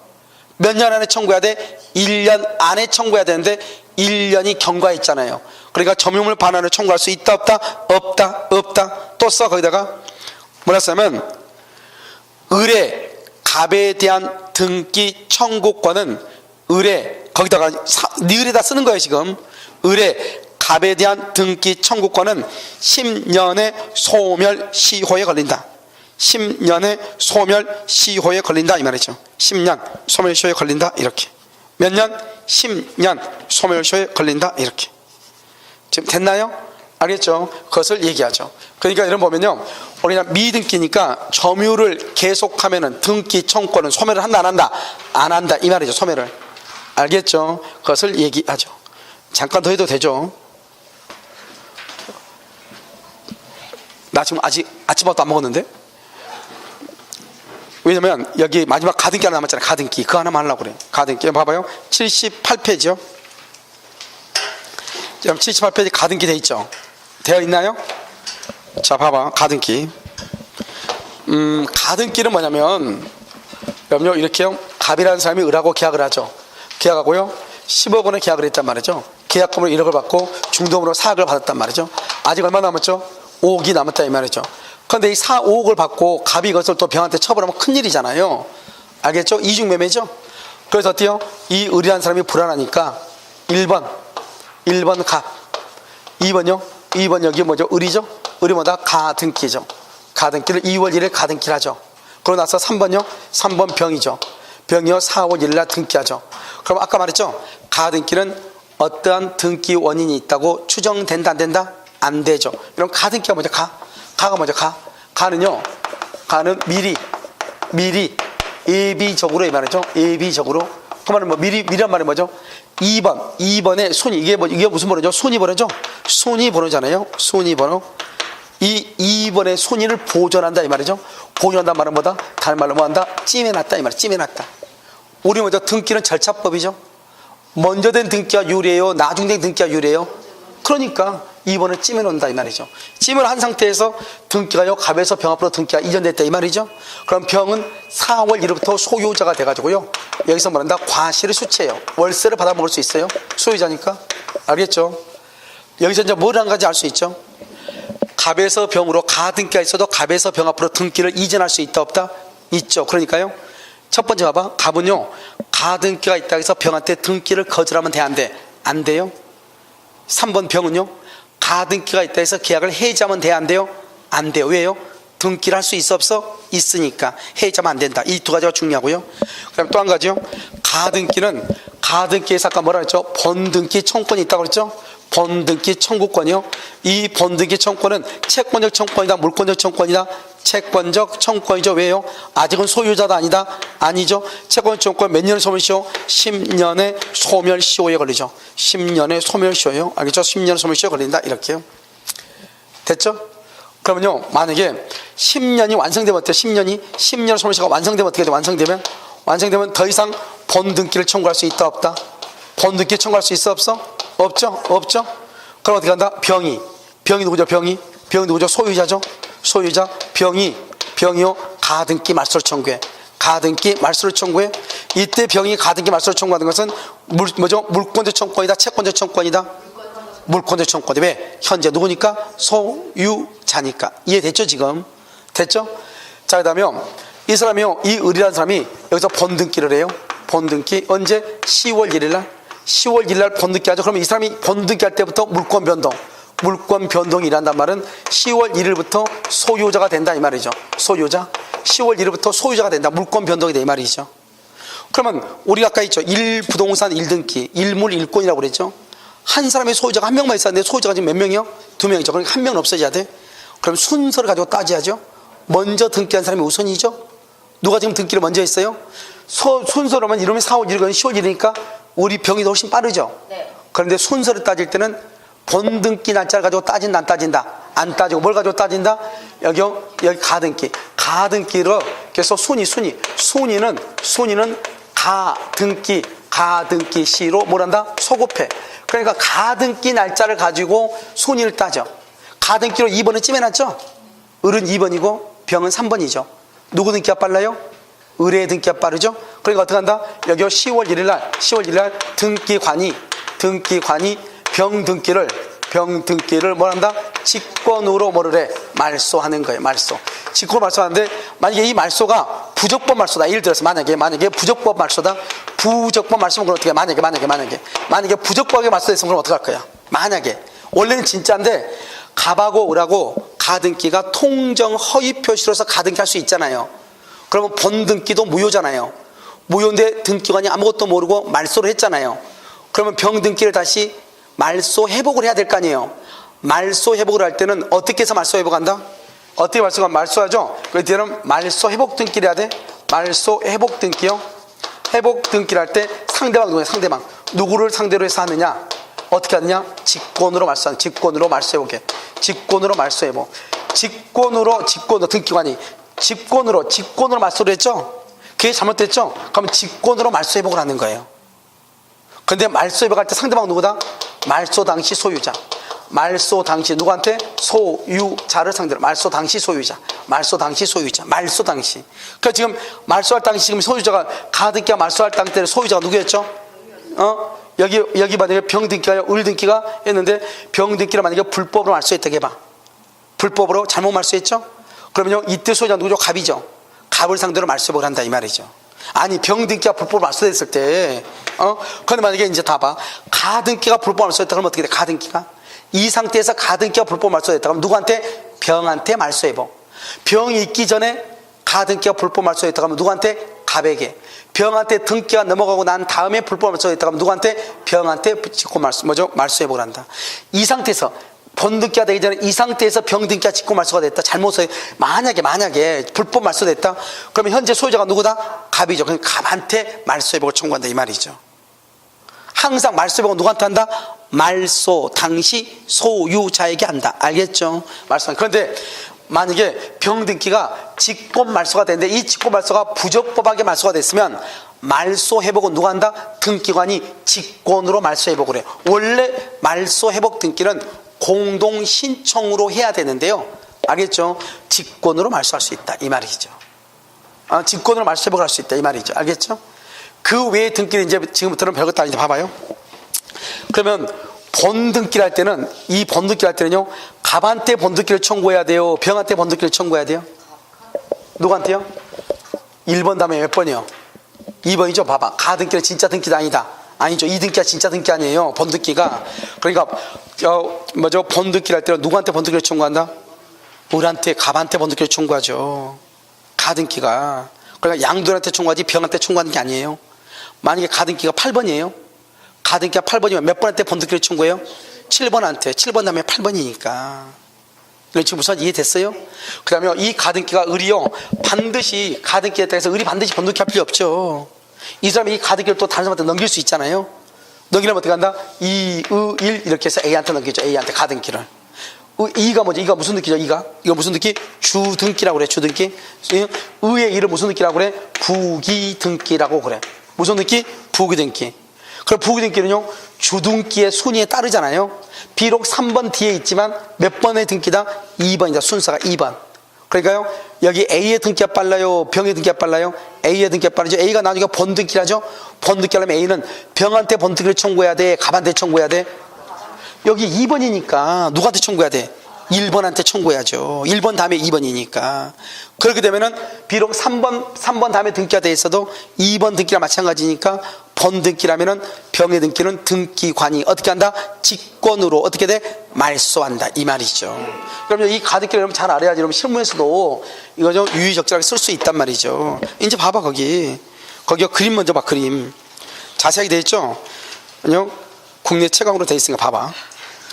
몇 년 안에 청구해야 돼? 1년 안에 청구해야 되는데 1년이 경과했잖아요. 그러니까 점유물 반환을 청구할 수 있다 없다. 또 써. 거기다가 뭐라 쓰냐면 을의 갑에 대한 등기 청구권은 거기다가 니을에다 쓰는 거예요 지금. 을의 갑에 대한 등기 청구권은 10년의 소멸시효에 걸린다. 10년의 소멸시효에 걸린다 이 말이죠. 10년 소멸시효에 걸린다 이렇게. 몇 년? 10년 소멸시효에 걸린다 이렇게. 지금 됐나요? 알겠죠? 그것을 얘기하죠. 그러니까 이런 보면요, 우리가 미등기니까 점유를 계속하면은 등기 청구권은 소멸을 한다 안 한다? 안 한다 이 말이죠. 소멸을. 알겠죠? 그것을 얘기하죠. 잠깐 더 해도 되죠? 나 지금 아직 아침밥도 안 먹었는데? 왜냐면 여기 마지막 가등기 하나 남았잖아요. 가등기. 그거 하나만 하려고 그래요. 가등기. 봐봐요. 78페이지요. 지금 78페이지 가등기 돼 있죠? 되어 있나요? 자, 봐봐. 가등기. 가등기는 뭐냐면, 그럼요, 이렇게요. 갑이라는 사람이 을하고 계약을 하죠. 계약하고요. 10억 원에 계약을 했단 말이죠. 계약금으로 1억을 받고 중도금으로 4억을 받았단 말이죠. 아직 얼마 남았죠? 5억이 남았다 이 말이죠. 그런데 이 5억을 받고 갑이 이것을 또 병한테 처벌하면 큰일이잖아요. 알겠죠? 이중매매죠. 그래서 어때요? 이 을이라는 사람이 불안하니까 1번 갑, 2번요? 2번 여기 뭐죠? 을이죠? 을이 뭐다? 가등기죠. 가등기를 2월 1일 가등기를 하죠. 그러고 나서 3번요? 3번 병이죠. 병이요 4월 1일 날 등기하죠. 그럼 아까 말했죠? 가등기는 어떠한 등기 원인이 있다고 추정된다 안 된다? 안 되죠. 그럼 가등기가 뭐죠? 가가 뭐죠? 가는요. 가는 미리 예비적으로 이 말이죠. 예비적으로. 그 말은 뭐 미리란 말이 뭐죠? 2번의 순위. 이게 무슨 번호죠? 순위번호죠? 순위번호잖아요. 순위번호. 이 2번의 순위를 보존한다 이 말이죠. 보존한다는 말은 뭐다? 다른 말로 뭐 한다? 찜해놨다 이 말이야. 찜해놨다. 우리 먼저 등기는 절차법이죠. 먼저 된 등기가 유리해요? 나중 된 등기가 유리해요? 그러니까 2번을 찜해놓는다 이 말이죠. 찜을 한 상태에서 등기가요 갑에서 병 앞으로 등기가 이전됐다 이 말이죠. 그럼 병은 4월 1일부터 소유자가 돼가지고요 여기서 뭐란다? 과실을 수취해요. 월세를 받아먹을 수 있어요. 소유자니까. 알겠죠? 여기서 이제 뭘 한 가지 알 수 있죠? 갑에서 병으로 가등기가 있어도 갑에서 병 앞으로 등기를 이전할 수 있다 없다? 있죠. 그러니까요 첫 번째 봐봐. 갑은요 가등기가 있다 해서 병한테 등기를 거절하면 돼 안 돼? 안 돼요. 3번 병은요 가등기가 있다 해서 계약을 해지하면 돼 안 돼요? 안 돼요. 왜요? 등기를 할 수 있어 없어? 있으니까 해지하면 안 된다. 이 두 가지가 중요하고요. 그 다음에 또 한 가지요. 가등기에서 아까 뭐라 그랬죠? 번등기 청구권이 있다고 그랬죠? 번등기 청구권이요. 이 번등기 청구권은 채권적 청구권이다 물권적 청구권이다? 채권적 청구권이죠. 왜요? 아직은 소유자도 아니다? 아니죠. 채권적 청구권 몇 년의 소멸시효? 10년의 소멸시효에 걸리죠. 10년의 소멸시효요. 알겠죠? 10년의 소멸시효에 걸린다 이렇게요. 됐죠? 그러면요 만약에 10년이 완성되면 어때요? 10년의 소멸시효가 완성되면 어떻게 되죠? 완성되면 더 이상 번등기를 청구할 수 있다 없다? 번등기 청구할 수 있어 없어? 없죠? 그럼 어떻게 한다? 병이 누구죠? 병이 누구죠? 소유자죠? 소유자 병이요 가등기 말소를 청구해. 가등기 말소를 청구해. 이때 병이 가등기 말소를 청구하는 것은 뭐죠? 물권적 청구권이다 채권적 청구권이다? 물권적 청구권. 왜? 현재 누구니까? 소유자니까. 이해됐죠 지금? 됐죠? 자 그 다음에 이 사람이요 이 을이라는 사람이 여기서 번등기를 해요. 번등기 언제? 10월 1일 날 번등기 하죠. 그러면 이 사람이 번등기 할 때부터 물권 변동이란단 말은 10월 1일부터 소유자가 된다 이 말이죠. 소유자 10월 1일부터 소유자가 된다. 물권 변동이 돼 이 말이죠. 그러면 우리가 아까 있죠. 1부동산 1등기 1물 1권이라고 그랬죠. 한 사람의 소유자가 한 명만 있었는데 소유자가 지금 몇 명이요? 2명이죠. 그러니까 한 명은 없어져야 돼. 그럼 순서를 가지고 따져야죠. 먼저 등기한 사람이 우선이죠. 누가 지금 등기를 먼저 했어요? 순서로만 이러면 4월 1일은 10월 1일이니까 우리 병이 더 훨씬 빠르죠. 네. 그런데 순서를 따질 때는 번등기 날짜를 가지고 따진다 안 따진다? 안 따지고 뭘 가지고 따진다? 여기 가등기로 그래서 순위는 가등기 시로 뭘한다? 소급해. 그러니까 가등기 날짜를 가지고 순위를 따져. 가등기로 2번을 찜해놨죠? 을은 2번이고 병은 3번이죠. 누구 등기가 빨라요? 을의 등기가 빠르죠? 그러니까 어떻게 한다? 여기 10월 1일 날 등기관이 병등기를 뭘 한다? 직권으로 뭐를 해? 말소하는 거예요. 직권으로 말소하는데 만약에 이 말소가 부적법 말소다. 예를 들어서 만약에 부적법 말소다. 부적법 말소면 그럼 어떻게 해? 만약에 부적법하게 말소됐으면 그럼 어떡할 거야? 만약에 원래는 진짜인데 갑하고 을하고 가등기가 통정 허위 표시로서 가등기 할 수 있잖아요. 그러면 번등기도 무효잖아요. 무효인데 등기관이 아무것도 모르고 말소를 했잖아요. 그러면 병등기를 다시 말소 회복을 해야 될 거 아니에요. 말소 회복을 할 때는 어떻게 해서 말소 회복한다? 어떻게 말소하죠? 그럴 때는 말소 회복 등기를 해야 돼. 말소 회복 등기요. 회복 등기를 할 때 상대방 누구냐? 상대방 누구를 상대로 해서 하느냐? 어떻게 하느냐? 직권으로 말소 회복해. 직권으로 등기관이 직권으로 말소를 했죠? 그게 잘못됐죠? 그러면 직권으로 말소 회복을 하는 거예요. 근데 말소 회복할 때 상대방 누구다? 말소 당시 소유자. 말소 당시 누구한테? 소유자를 상대로. 말소 당시 소유자. 그러니까 지금 말소할 당시 지금 소유자가 가등기가 말소할 당시 때 소유자가 누구였죠? 여기 만약에 병등기가 을등기가 했는데 병등기를 만약에 불법으로 말소했다고 해봐. 불법으로 잘못 말소했죠? 그러면요 이때 소유자 누구죠? 갑이죠. 갑을 상대로 말소를 한다 이 말이죠. 아니 병등기가 불법으로 말소됐을 때 그런데 만약에 이제 다 봐. 가등기가 불법으로 말소했다 그러면 어떻게 돼? 가등기가 이 상태에서 가등기가 불법으로 말소됐다 그러면 누구한테? 병한테 말소해보. 병이 있기 전에 가등기가 불법 말소했다 그러면 누구한테? 갑에게. 병한테 등기가 넘어가고 난 다음에 불법 말소했다 그러면 누구한테? 병한테 직권 말소해보란다. 이 상태에서 본등기가 되기 전에 이 상태에서 병등기가 직권 말소가 됐다. 잘못해 만약에 불법 말소됐다. 그러면 현재 소유자가 누구다? 갑이죠. 그럼 갑한테 말소해보고 청구한다 이 말이죠. 항상 말소해보고 누구한테 한다? 말소 당시 소유자에게 한다. 알겠죠? 말소. 그런데 만약에 병등기가 직권 말소가 되는데 이 직권 말소가 부적법하게 말소가 됐으면 말소 회복은 누가 한다? 등기관이 직권으로 말소 회복을 해요. 원래 말소 회복 등기는 공동 신청으로 해야 되는데요. 알겠죠? 직권으로 말소할 수 있다 이 말이죠. 직권으로 말소 회복을 할 수 있다 이 말이죠. 알겠죠? 그 외의 등기는 이제 지금부터는 별것도 아닌데 봐봐요. 그러면 본등기를 할 때는 이 본등기를 할 때는요 갑한테 본등기를 청구해야 돼요? 병한테 본등기를 청구해야 돼요? 누구한테요? 1번 다음에 몇 번이요? 2번이죠. 봐봐. 가등기는 진짜 등기도 아니다. 아니죠. 이 등기가 진짜 등기 아니에요. 본등기가. 그러니까 본등기를 할 때는 누구한테 본등기를 청구한다? 을한테 갑한테 본등기를 청구하죠. 가등기가. 그러니까 양도한테 청구하지 병한테 청구하는 게 아니에요. 만약에 가등기가 8번이에요. 가등기가 8번이면 몇 번한테 본등기를 청구해요? 7번한테. 7번 다음에 8번이니까. 지금 우선 이해됐어요? 그 다음에 이 가등기가 을이요 반드시 가등기에 따라서 을이 반드시 본등기 할 필요 없죠. 이 사람이 이 가등기를 또 다른 사람한테 넘길 수 있잖아요. 넘기려면 어떻게 한다? 2, 1 이렇게 해서 A한테 넘기죠. A한테 가등기를. 이가 뭐죠? 이가 무슨 등기죠? 이거 무슨 등기? 주등기라고 그래. 주등기. 의의 일을 무슨 등기라고 그래? 부기등기라고 그래. 무슨 등기? 부기등기. 그럼 부기등기는요 주등기의 순위에 따르잖아요. 비록 3번 뒤에 있지만 몇 번의 등기다? 2번이다. 순서가 2번. 그러니까요 여기 A의 등기가 빨라요? 병의 등기가 빨라요? A의 등기가 빠르죠. A가 나중에 본등기를 하죠. 본등기를 하면 A는 병한테 본등기를 청구해야 돼? 갑한테 청구해야 돼? 여기 2번이니까 누구한테 청구해야 돼? 1번한테 청구해야죠. 1번 다음에 2번이니까. 그렇게 되면은 비록 3번 다음에 등기가 돼 있어도 2번 등기랑 마찬가지니까 본등기라면은 병의 등기는 등기관이 어떻게 한다? 직권으로 어떻게 돼? 말소한다 이 말이죠. 그러면 이 가등기를 여러분 잘 알아야지. 여러분 실무에서도 이거 좀 유의적절하게 쓸 수 있단 말이죠. 이제 봐봐 거기가 그림 먼저 봐. 그림 자세하게 돼 있죠. 아니요 국내 최강으로 돼 있으니까 봐봐.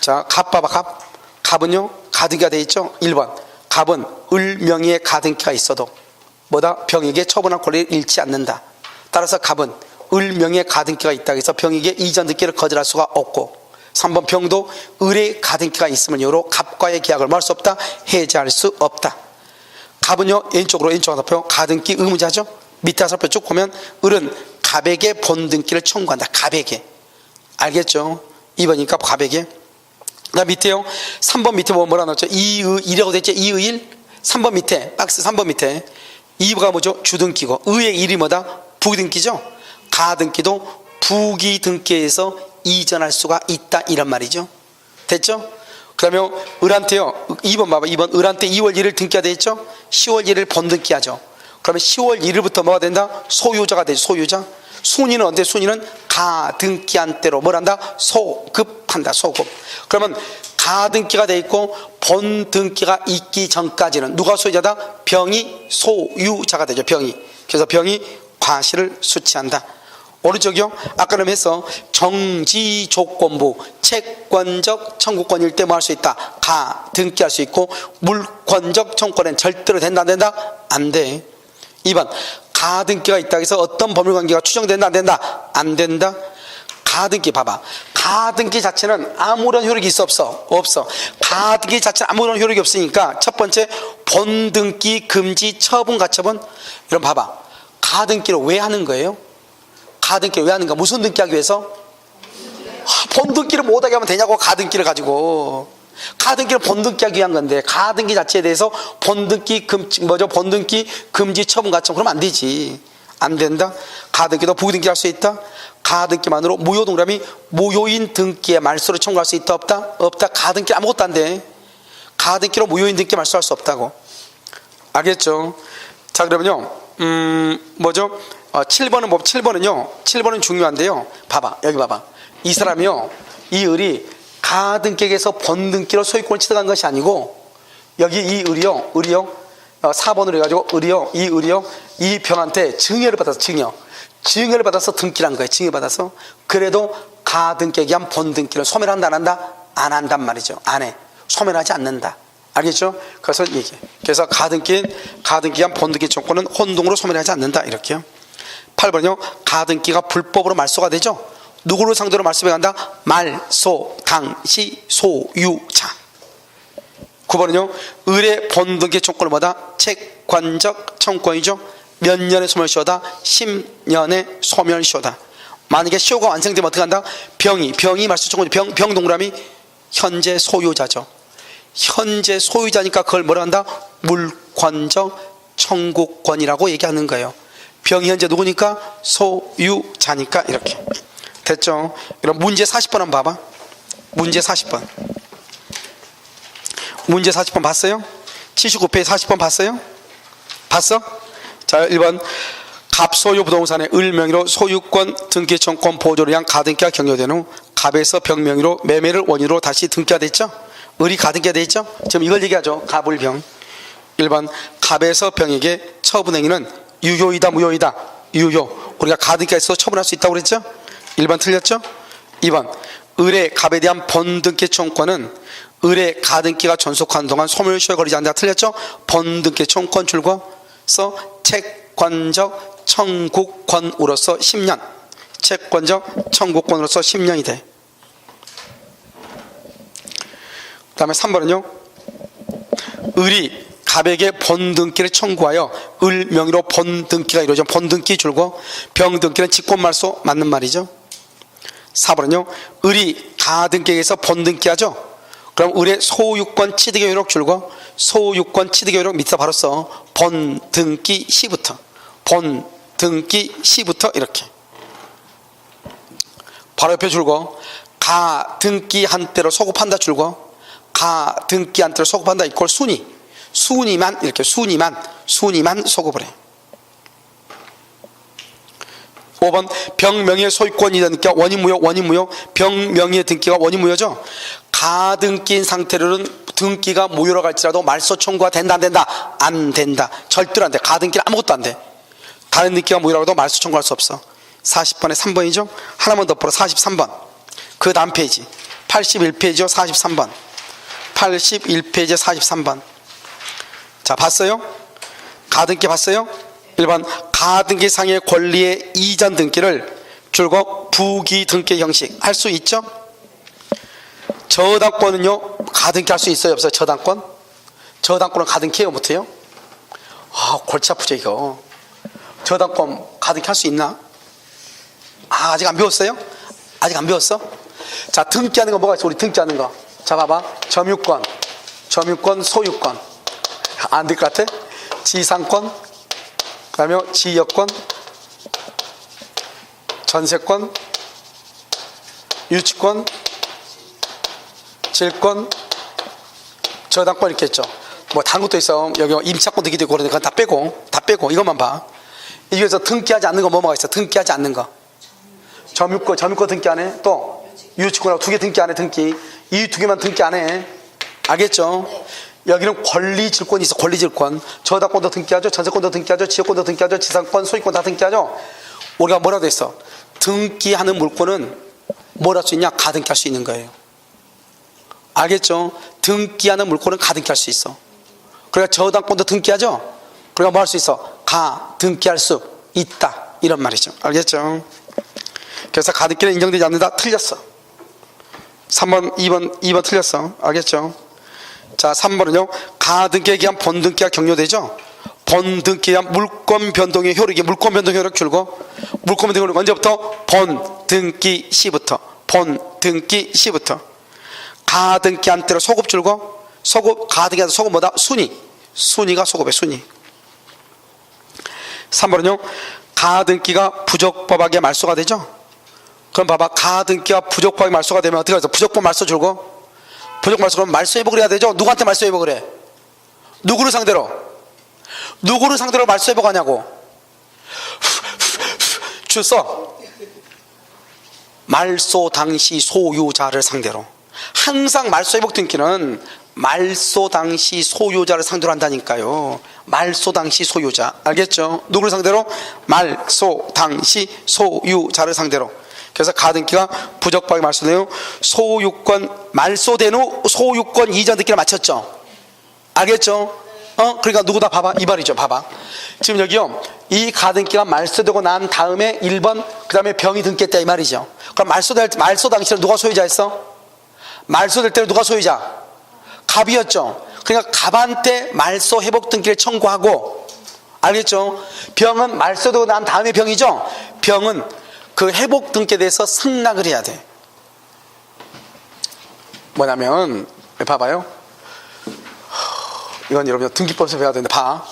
자, 갑 봐봐. 갑은요 가등기가 돼 있죠. 1번 갑은 을 명의의 가등기가 있어도 뭐다? 병에게 처분한 권리를 잃지 않는다. 따라서 갑은 을 명의의 가등기가 있다고 해서 병에게 이전 등기를 거절할 수가 없고 3번 병도 을의 가등기가 있으면 여로 갑과의 계약을 할 수 없다. 해지할 수 없다. 갑은요 왼쪽으로 화살표 가등기 의무자죠. 밑에 화살표 쭉 보면 을은 갑에게 본등기를 청구한다. 갑에게. 알겠죠? 2번이니까 갑에게. 나 밑에요 3번 밑에 보면 뭐라 나왔죠? 2의1이라고 됐죠? 2의 1. 3번 밑에 박스 3번 밑에 2가 뭐죠? 주등기고 의의 1이 뭐다? 부기등기죠. 가등기도 부기등기에서 이전할 수가 있다 이런 말이죠. 됐죠? 그러면 을한테요 2번 봐봐. 2번 을한테 2월 1일 등기가 되겠죠? 10월 1일 본등기하죠. 그러면 10월 1일부터 뭐가 된다? 소유자가 되죠. 소유자. 순위는 언제? 순위는 가등기한 때로 뭘 한다? 소급한다. 소급. 그러면 가등기가 돼 있고 본등기가 있기 전까지는 누가 소유자다? 병이 소유자가 되죠. 병이. 그래서 병이 과실을 수취한다. 오른쪽이요 아까는 해서 정지조건부 채권적 청구권일 때 뭐 할 수 있다? 가등기할 수 있고 물권적 청구권은 절대로 된다 안 된다? 안 돼. 2번 가등기가 있다고 해서 어떤 법률관계가 추정된다 안 된다? 안 된다. 가등기 봐봐. 가등기 자체는 아무런 효력이 있어 없어? 없어. 가등기 자체는 아무런 효력이 없으니까 첫 번째 본등기 금지 처분 가처분. 이런 봐봐. 가등기를 왜 하는 거예요? 가등기를 왜 하는가? 무슨 등기하기 위해서? 본등기를 못하게 하면 되냐고. 가등기를 가지고 가등기를 본등기하기 위한 건데 가등기 자체에 대해서 본등기 금지 처분 가처분 그러면 안 되지. 안 된다. 가등기도 부등기 할 수 있다. 가등기만으로 무효 동그라미 무효인 등기에 말소를 청구할 수 있다 없다? 없다. 가등기 아무것도 안 돼. 가등기로 무효인 등기에 말소할 수 없다고. 알겠죠? 자, 그러면요 뭐죠? 7번은 뭐 7번은 중요한데요. 봐봐, 여기 봐봐. 이 사람이요, 이 을이 가등기에서 본등기로 소유권을 취득한 것이 아니고, 여기 이 을이요 4번으로 해가지고 이 을이요 이 병한테 증여를 받아서 증여를 받아서 등기를 한 거예요. 증여받아서. 그래도 가등기에 의한 본등기를 소멸한다 안 한다? 안 한단 말이죠. 안 해. 소멸하지 않는다. 알겠죠? 그래서 얘기해. 그래서 가등기에 의한 본등기 청구는 혼동으로 소멸하지 않는다. 이렇게요. 8번은요, 가등기가 불법으로 말소가 되죠. 누구를 상대로 말소해 간다? 말소, 당시, 소유자. 9번은요, 을의 본등기 청구를 뭐다? 채권적 청구권이죠. 몇 년의 소멸시효다? 10년의 소멸시효다. 만약에 시효가 완성되면 어떻게 한다? 병이 말소 청구권, 병 동그라미 현재 소유자죠. 현재 소유자니까 그걸 뭐라 한다? 물권적 청구권이라고 얘기하는 거예요. 병이 현재 누구니까? 소유자니까. 이렇게 됐죠? 그럼 문제 40번 한번 봐봐. 문제 40번 봤어요? 79페이지 40번 봤어요? 봤어? 자, 1번 갑소유 부동산의 을 명의로 소유권 등기 청구권 보조를 위한 가등기가 격려된 후 갑에서 병 명의로 매매를 원인으로 다시 등기가 됐죠? 을이 가등기가 됐죠? 지금 이걸 얘기하죠. 갑을병. 1번 갑에서 병에게 처분행위는 유효이다 무효이다? 유효. 우리가 가등기에서 처분할 수 있다고 그랬죠? 1번 틀렸죠? 2번 을의 갑에 대한 본등기 청구권은 을의 가등기가 존속하는 동안 소멸시효에 걸리지 않는다. 틀렸죠? 본등기 청구권 줄거서 채권적 청구권으로서 10년. 채권적 청구권으로서 10년이 돼. 그 다음에 3번은요, 을이 갑에게 본등기를 청구하여 을 명의로 본등기가 이루어져. 본등기 줄고 병등기는 직권말소 맞는 말이죠. 4번은요, 을이 가등기에서 본등기하죠. 그럼 을의 소유권 취득의 효력 줄고 소유권 취득의 효력 밑에 바로 써. 본등기 시부터 이렇게 바로 옆에 줄고 가등기 한때로 소급한다 줄고 가등기 한때로 소급한다 이꼴 순위만 이렇게 순위만 소급을 해. 5번 병명의 소유권이 등기가 원인무효 병명의 등기가 원인무효죠. 가등기인 상태로는 등기가 무효로 갈지라도 말소 청구가 된다 안 된다? 안 된다. 절대로 안 돼. 가등기는 아무것도 안 돼. 다른 등기가 무효라고도 말소 청구할 수 없어. 40번에 3번이죠. 하나만 더 풀어. 43번 그 다음 페이지 81페이지요. 43번 81페이지 43번. 자, 봤어요? 가등기 봤어요? 1번 가등기 상의 권리의 이전 등기를 줄고 부기 등기 형식 할 수 있죠? 저당권은요 가등기 할 수 있어요 없어요? 저당권은 가등기해요 못해요? 골치 아프죠 이거. 저당권 가등기 할 수 있나? 아직 안 배웠어요? 아직 안 배웠어? 자, 등기하는 거 뭐가 있어? 우리 등기하는 거. 자, 봐봐. 점유권, 소유권. 안 될 것 같아? 지상권, 그 다음에 지역권, 전세권, 유치권, 질권, 저당권 있겠죠. 뭐 다른 것도 있어. 여기 임차권 등기도 있고 그러니까 다 빼고 이것만 봐. 이게서 등기하지 않는 거 뭐가 있어? 등기하지 않는 거. 점유권 등기 안 해. 또 유치권하고 2개 등기 안 해. 등기 이 2개만 등기 안 해. 알겠죠? 여기는 권리질권이 있어. 권리질권. 저당권도 등기하죠. 전세권도 등기하죠. 지역권도 등기하죠. 지상권, 소유권 다 등기하죠. 우리가 뭐라고 했어? 등기하는 물권은 뭘 할 수 있냐? 가등기할 수 있는 거예요. 알겠죠? 등기하는 물권은 가등기할 수 있어. 그러니까 저당권도 등기하죠. 그러니까 뭐 할 수 있어? 가등기할 수 있다. 이런 말이죠. 알겠죠? 그래서 가등기는 인정되지 않는다. 틀렸어. 3번, 2번 틀렸어. 알겠죠? 자, 3번은요. 가등기에 의한 본등기가 격려되죠. 본등기에 의한 물권 변동의 효력이 물권 변동의 효력 줄고 물권 변동의 효력 언제부터? 본등기 시부터. 가등기 한때로 소급 줄고 가등기 한때 소급 뭐다? 순위가 소급해. 순위. 3번은요. 가등기가 부적법하게 말소가 되죠. 그럼 봐봐, 가등기가 부적법하게 말소가 되면 어떻게 하죠? 부적법 말소 줄고, 부적법 말소 그러면 말소 회복을 해야 되죠. 누구한테 말소 회복을 해? 누구를 상대로? 누구를 상대로 말소 회복하냐고? 줄 써. 말소 당시 소유자를 상대로. 항상 말소 회복 등기는 말소 당시 소유자를 상대로 한다니까요. 말소 당시 소유자. 알겠죠? 누구를 상대로? 말소 당시 소유자를 상대로. 그래서 가등기가 부적법하게 말소된 후 소유권, 말소된 후 소유권 이전 등기를 마쳤죠. 알겠죠? 그러니까 누구다 봐봐. 이 말이죠. 봐봐. 지금 여기요. 이 가등기가 말소되고 난 다음에 1번, 그 다음에 병이 등기했다 이 말이죠. 그럼 말소 당시에 누가 소유자였어? 말소될 때는 누가 소유자? 갑이었죠. 그러니까 갑한테 말소 회복 등기를 청구하고, 알겠죠? 병은 말소되고 난 다음에 병이죠. 병은 그 회복 등기에 대해서 승낙을 해야 돼. 뭐냐면 봐봐요. 이건 여러분 등기법에서 배워야 되는데 봐.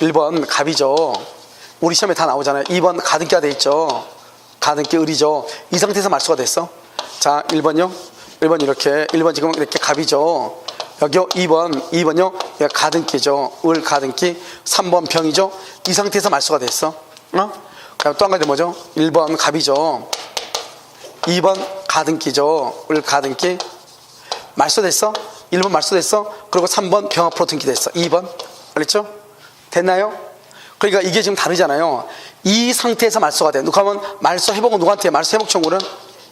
1번 갑이죠. 우리 시험에 다 나오잖아요. 2번 가등기가 돼 있죠. 가등기 을이죠. 이 상태에서 말소가 됐어. 자, 1번요. 1번 이렇게, 1번 지금 이렇게 갑이죠. 여기요. 2번요. 여기 가등기죠. 을 가등기. 3번 병이죠. 이 상태에서 말소가 됐어. 그럼 또 한 가지 뭐죠? 1번 갑이죠. 2번 가등기죠. 을 가등기. 말소됐어? 1번 말소됐어? 그리고 3번 병 앞으로 등기됐어. 2번. 알겠죠? 됐나요? 그러니까 이게 지금 다르잖아요. 이 상태에서 말소가 돼. 그러면 말소 회복은 누구한테? 말소 회복 청구는?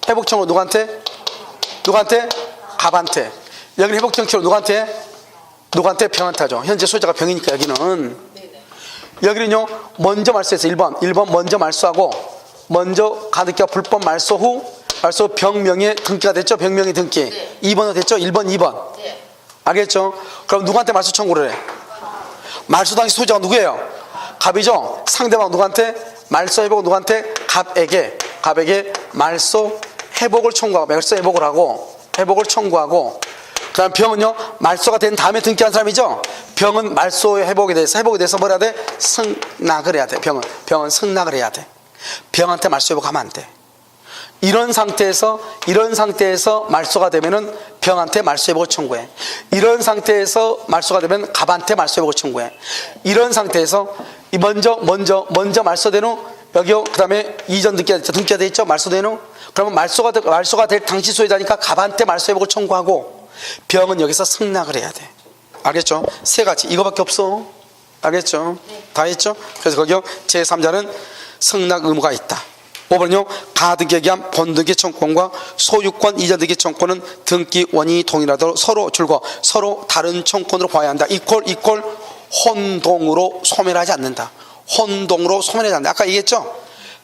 회복 청구 누구한테? 누구한테? 갑한테. 여기는 회복 청구 누구한테? 누구한테? 병한테 하죠. 현재 소유자가 병이니까 여기는. 여기는요, 먼저 말소해서 1번 먼저 말소하고, 먼저 가등기가 불법 말소 후, 말소 병명의 등기가 됐죠? 병명의 등기. 네. 2번은 됐죠? 1번, 2번. 네. 알겠죠? 그럼 누구한테 말소 청구를 해? 말소 당시 소유자가 누구예요? 갑이죠? 상대방 누구한테? 말소 회복 누구한테? 갑에게 말소 회복을 청구하고, 말소 회복을 하고, 회복을 청구하고, 그 다음 병은요, 말소가 된 다음에 등기한 사람이죠? 병은 말소 회복에 대해서 뭘 해야 돼? 승낙을 해야 돼. 병은 승낙을 해야 돼. 병한테 말소 회복하면 안 돼. 이런 상태에서 말소가 되면은 병한테 말소 회복을 청구해. 이런 상태에서 말소가 되면 갑한테 말소 회복을 청구해. 이런 상태에서 먼저 말소된 후, 여기요, 그 다음에 이전 등기가 돼 있죠? 말소된 후. 그러면 말소가 될 당시 소유자니까 갑한테 말소 회복을 청구하고, 병은 여기서 승낙을 해야 돼. 알겠죠? 세 가지. 이거밖에 없어. 알겠죠? 다 했죠? 그래서 거기요, 제3자는 승낙 의무가 있다. 5번은요, 가등기에 의한 본등기 청구권과 소유권 이전 등기 청구권은 등기 원인이 동일하도록 서로 줄거 서로 다른 청구권으로 봐야 한다. 이퀄 혼동으로 소멸하지 않는다. 혼동으로 소멸하지 않는다. 아까 얘기했죠?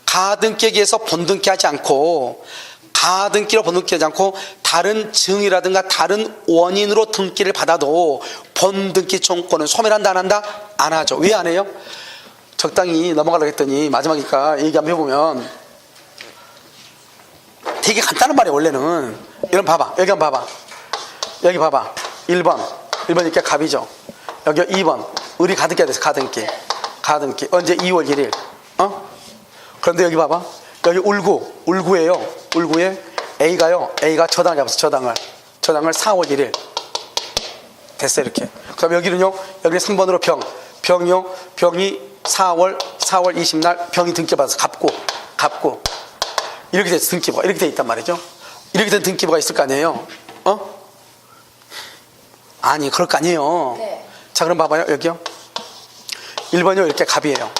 가등기에 의해서 본등기하지 않고, 가등기로 본등기하지 않고 다른 증이라든가 다른 원인으로 등기를 받아도 본등기 청구권은 소멸한다 안 한다? 안 하죠. 왜 안 해요? 적당히 넘어가려고 했더니 마지막이니까 얘기 한번 해보면 되게 간단한 말이에요. 원래는. 이런 봐봐. 여기 한번 봐봐. 여기 봐봐. 1번 이렇게 갑이죠. 여기 2번 을이 가등기가 돼서 가등기 언제? 2월 1일. 그런데 여기 봐봐. 여기 울구예요. 울구에 A가 저당을 잡았어. 저당을 4월 1일 됐어. 이렇게. 그럼 여기는요, 여기 3번으로 병이 4월 20날 병이 등기받아서 갚고 이렇게 돼서 등기부가 이렇게 돼 있단 말이죠. 이렇게 된 등기부가 있을 거 아니에요. 아니, 그럴 거 아니에요. 네. 자, 그럼 봐봐요. 여기요. 1번이요, 이렇게 갑이에요.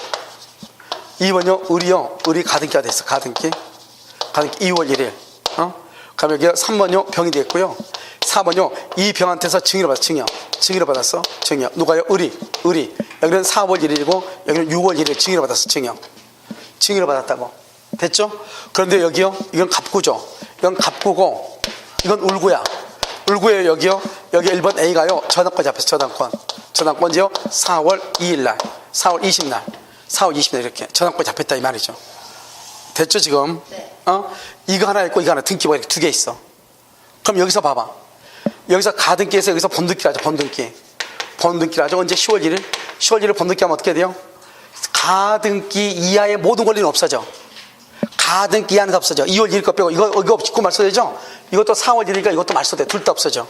2번이요, 을이 가등기가 됐어. 가등기 2월 1일. 그럼 여기 3번이요, 병이 됐고요. 4번이요, 이 병한테서 증여를 받았어. 증여. 누가요? 을이. 여기는 4월 1일이고 여기는 6월 1일 증여를 받았어. 증여를 받았다고. 됐죠? 그런데 여기요, 이건 갑구죠. 이건 갑구고 이건 울구야. 울구예요. 여기요. 여기 1번 A가요, 저당권 잡혔어. 저당권지요. 4월 2일날 4월 20날 이렇게 저당권 잡혔다 이 말이죠. 됐죠 지금? 네. 이거 하나 있고 이거 하나, 등기부가 이렇게 두 개 있어. 그럼 여기서 봐봐. 여기서 가등기에서 여기서 본등기를 하죠. 본등기를 하죠. 언제? 10월 1일 본등기하면 어떻게 돼요? 가등기 이하의 모든 권리는 없어져. 가등기 이하는 다 없어져. 2월 1일 거 빼고 이거 없고 말소되죠. 이것도 4월 1일이니까 이것도 말소돼. 둘 다 없어져.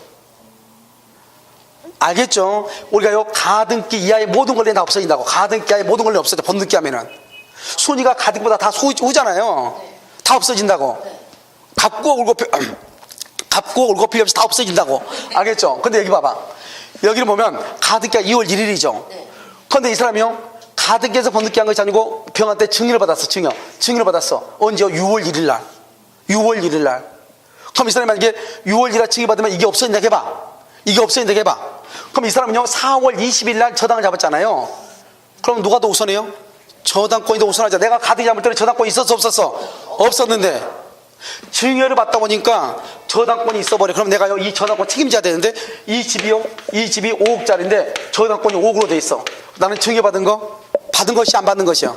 알겠죠? 우리가요 가등기 이하의 모든 권리는 다 없어진다고. 가등기 이하의 모든 권리는 없어져. 번등기 하면은 순위가 가등기보다 다 소우잖아요. 다 없어진다고. 값고 올고 필요 없이 다 없어진다고. 알겠죠? 근데 여기 봐봐. 여기를 보면 가등기가 2월 1일이죠. 그런데 이 사람이요 가등기에서 번등기 한 것이 아니고 병원 때 증여를 받았어. 증여를 받았어. 언제요? 6월 1일 날. 6월 1일 날. 그럼 이 사람이 만약에 6월 1일 날 증여 받으면 이게 없어진다 해봐. 이게 없어진다 해봐. 그럼 이 사람은요 4월 20일 날 저당을 잡았잖아요. 그럼 누가 더 우선해요? 저당권이 더 우선하죠. 내가 가등기 잡을 때는 저당권이 있었어 없었어? 없었는데 증여를 받다 보니까 저당권이 있어버려. 그럼 내가요 이 저당권 책임져야 되는데 이 집이 5억짜리인데 저당권이 5억으로 돼 있어. 나는 증여받은 거 받은 것이 안 받는 것이야.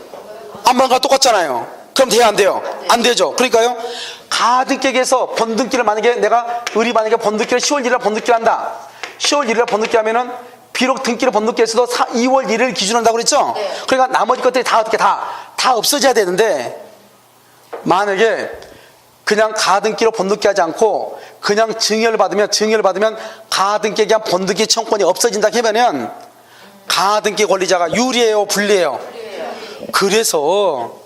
안 받은 거 똑같잖아요. 그럼 돼야 안 돼요? 안 되죠. 그러니까요 가등기에서 번등기를 만약에 내가 만약에 번등기를 10월 1일 날 번등기를 한다. 10월 1일 날 번등기 하면은 비록 등기를 번등기에서도 2월 1일 기준으로 한다고 그랬죠? 그러니까 나머지 것들이 다 어떻게 다 없어져야 되는데 만약에 그냥 가등기로 번등기 하지 않고 그냥 증여를 받으면 가등기에 대한 번등기 청구권이 없어진다 하면은 가등기 권리자가 유리해요 불리해요? 그래서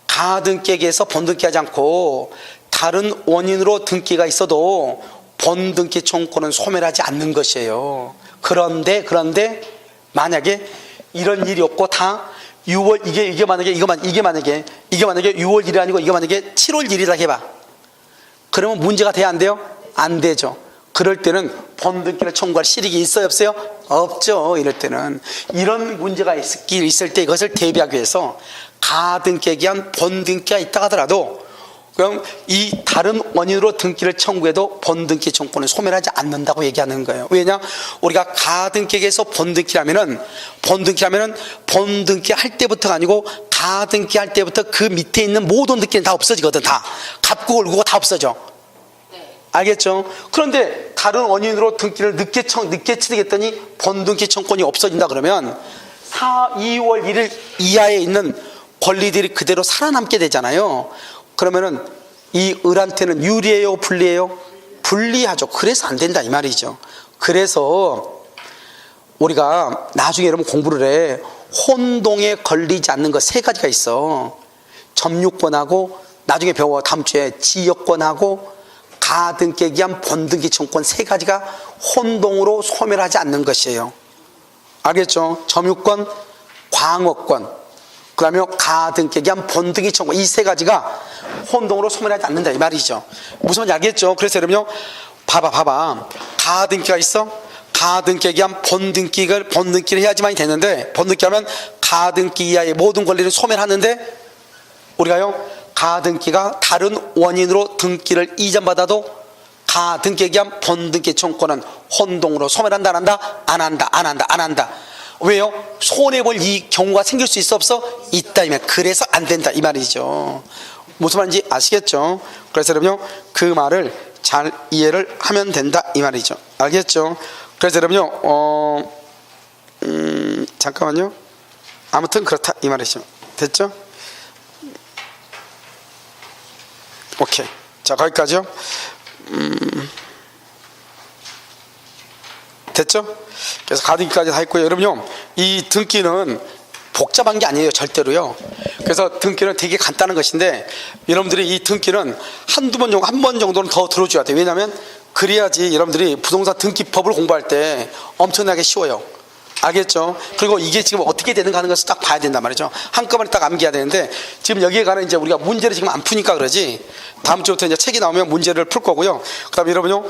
가등기에서 번등기 하지 않고 다른 원인으로 등기가 있어도 번등기 청구권은 소멸하지 않는 것이에요. 그런데 만약에 이런 일이 없고 다 6월 이게 만약에 6월 1일이 아니고 이게 만약에 7월 1일이라 해봐. 그러면 문제가 돼야 안 돼요? 안 되죠. 그럴 때는 번등기를 청구할 실익이 있어요 없어요? 없죠. 이럴 때는 이런 문제가 있을 때 이것을 대비하기 위해서 가등기에 의한 번등기가 있다 하더라도 그럼 이 다른 원인으로 등기를 청구해도 번등기 청구권을 소멸하지 않는다고 얘기하는 거예요. 왜냐? 우리가 가등기에서 번등기 하면은 번등기 할 때부터가 아니고 가등기 할 때부터 그 밑에 있는 모든 등기는 다 없어지거든. 다 값고 올고 다 없어져. 알겠죠? 그런데 다른 원인으로 등기를 늦게 취득했더니 번등기 청구권이 없어진다 그러면 2월 1일 이하에 있는 권리들이 그대로 살아남게 되잖아요. 그러면은 이 을한테는 유리해요 불리해요? 불리하죠. 그래서 안 된다 이 말이죠. 그래서 우리가 나중에 여러분 공부를 해 혼동에 걸리지 않는 것 세 가지가 있어. 점유권하고 나중에 배워 다음 주에 지역권하고 가등기에 의한 번등기 청구권 세 가지가 혼동으로 소멸하지 않는 것이에요. 알겠죠? 점유권, 광어권, 그 다음에 가등기에 의한 번등기 청구권 이 세 가지가 혼동으로 소멸하지 않는다 이 말이죠. 무슨 말인지 알겠죠? 그래서 여러분요 봐봐 가등기가 있어. 가등기에 의한 번등기를 해야지만 되는데 번등기 하면 가등기 이하의 모든 권리를 소멸하는데 우리가요 가등기가 다른 원인으로 등기를 이전받아도 가등기에 의한 번등기 청구권은 혼동으로 소멸한다 안 한다? 안 한다. 왜요? 손해볼 이 경우가 생길 수 있어 없어? 있다 이면 그래서 안 된다 이 말이죠. 무슨 말인지 아시겠죠? 그래서 여러분요 그 말을 잘 이해를 하면 된다 이 말이죠. 알겠죠? 그래서 여러분요 잠깐만요. 아무튼 그렇다 이 말이죠. 됐죠? 오케이. 자 거기까지요. 됐죠? 그래서 가등기까지 다 했고요. 여러분요 이 등기는 복잡한 게 아니에요 절대로요. 그래서 등기는 되게 간단한 것인데 여러분들이 이 등기는 한 번 정도는 더 들어줘야 돼요. 왜냐하면 그래야지 여러분들이 부동산 등기법을 공부할 때 엄청나게 쉬워요. 알겠죠? 그리고 이게 지금 어떻게 되는가 하는 것을 딱 봐야 된단 말이죠. 한꺼번에 딱 암기해야 되는데 지금 여기에 관한 이제 우리가 문제를 지금 안 푸니까 그러지 다음 주부터 이제 책이 나오면 문제를 풀 거고요. 그 다음에 여러분요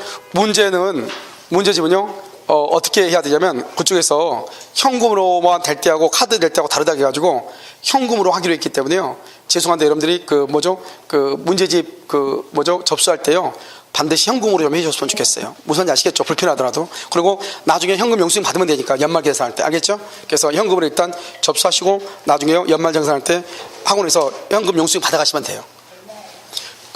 문제집은요 어떻게 해야 되냐면 그쪽에서 현금으로만 될 때하고 카드 될 때하고 다르다 해가지고 현금으로 하기로 했기 때문에요. 죄송한데 여러분들이 문제집 접수할 때요 반드시 현금으로 좀 해줬으면 좋겠어요. 무슨 아시겠죠? 불편하더라도. 그리고 나중에 현금 영수증 받으면 되니까 연말 계산할 때 알겠죠? 그래서 현금으로 일단 접수하시고 나중에요 연말 정산할 때 학원에서 현금 영수증 받아가시면 돼요.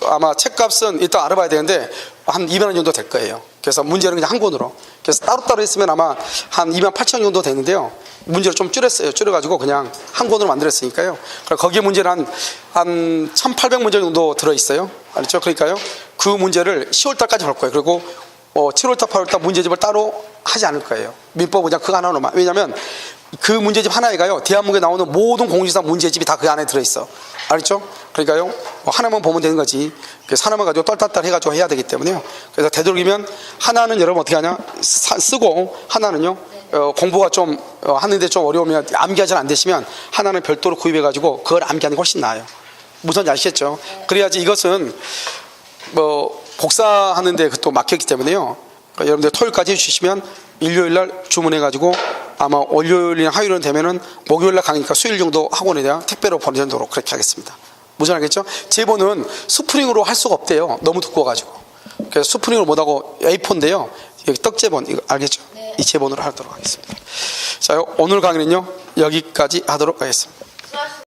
아마 책값은 일단 알아봐야 되는데 한 200원 정도 될 거예요. 그래서 문제는 그냥 한 권으로. 그래서 따로따로 했으면 아마 한 28,000원 정도 되는데요. 문제를 좀 줄였어요. 줄여가지고 그냥 한 권으로 만들었으니까요. 그러니까 거기에 문제는 한 1800문제 정도 들어있어요. 알죠? 그러니까요. 그 문제를 10월달까지 볼 거예요. 그리고 7월달, 8월달 문제집을 따로 하지 않을 거예요. 민법은 그냥 그거 하나로만. 왜냐하면 그 문제집 하나에가요, 대한민국에 나오는 모든 공시사 문제집이 다 그 안에 들어있어. 알죠? 그러니까요, 하나만 보면 되는 거지. 그래서 하나만 가지고 떨떨떨 해가지고 해야 되기 때문에요. 그래서 되도록이면 하나는 여러분 어떻게 하냐? 쓰고 하나는요, 공부가 좀 하는데 좀 어려우면 암기가 잘 안 되시면 하나는 별도로 구입해가지고 그걸 암기하는 게 훨씬 나아요. 무슨 아시겠죠? 그래야지 이것은 복사하는데 또 막혔기 때문에요. 그러니까 여러분들 토요일까지 해주시면 일요일날 주문해가지고 아마 월요일이나 화요일은 되면은 목요일날 강의니까 수요일 정도 학원에 대한 택배로 보내도록 그렇게 하겠습니다. 무슨 알겠죠? 제본은 스프링으로 할 수가 없대요. 너무 두꺼워가지고. 그래서 스프링으로 못하고 A4인데요. 여기 떡제본 이거 알겠죠? 이 제본으로 하도록 하겠습니다. 자, 오늘 강의는요 여기까지 하도록 하겠습니다.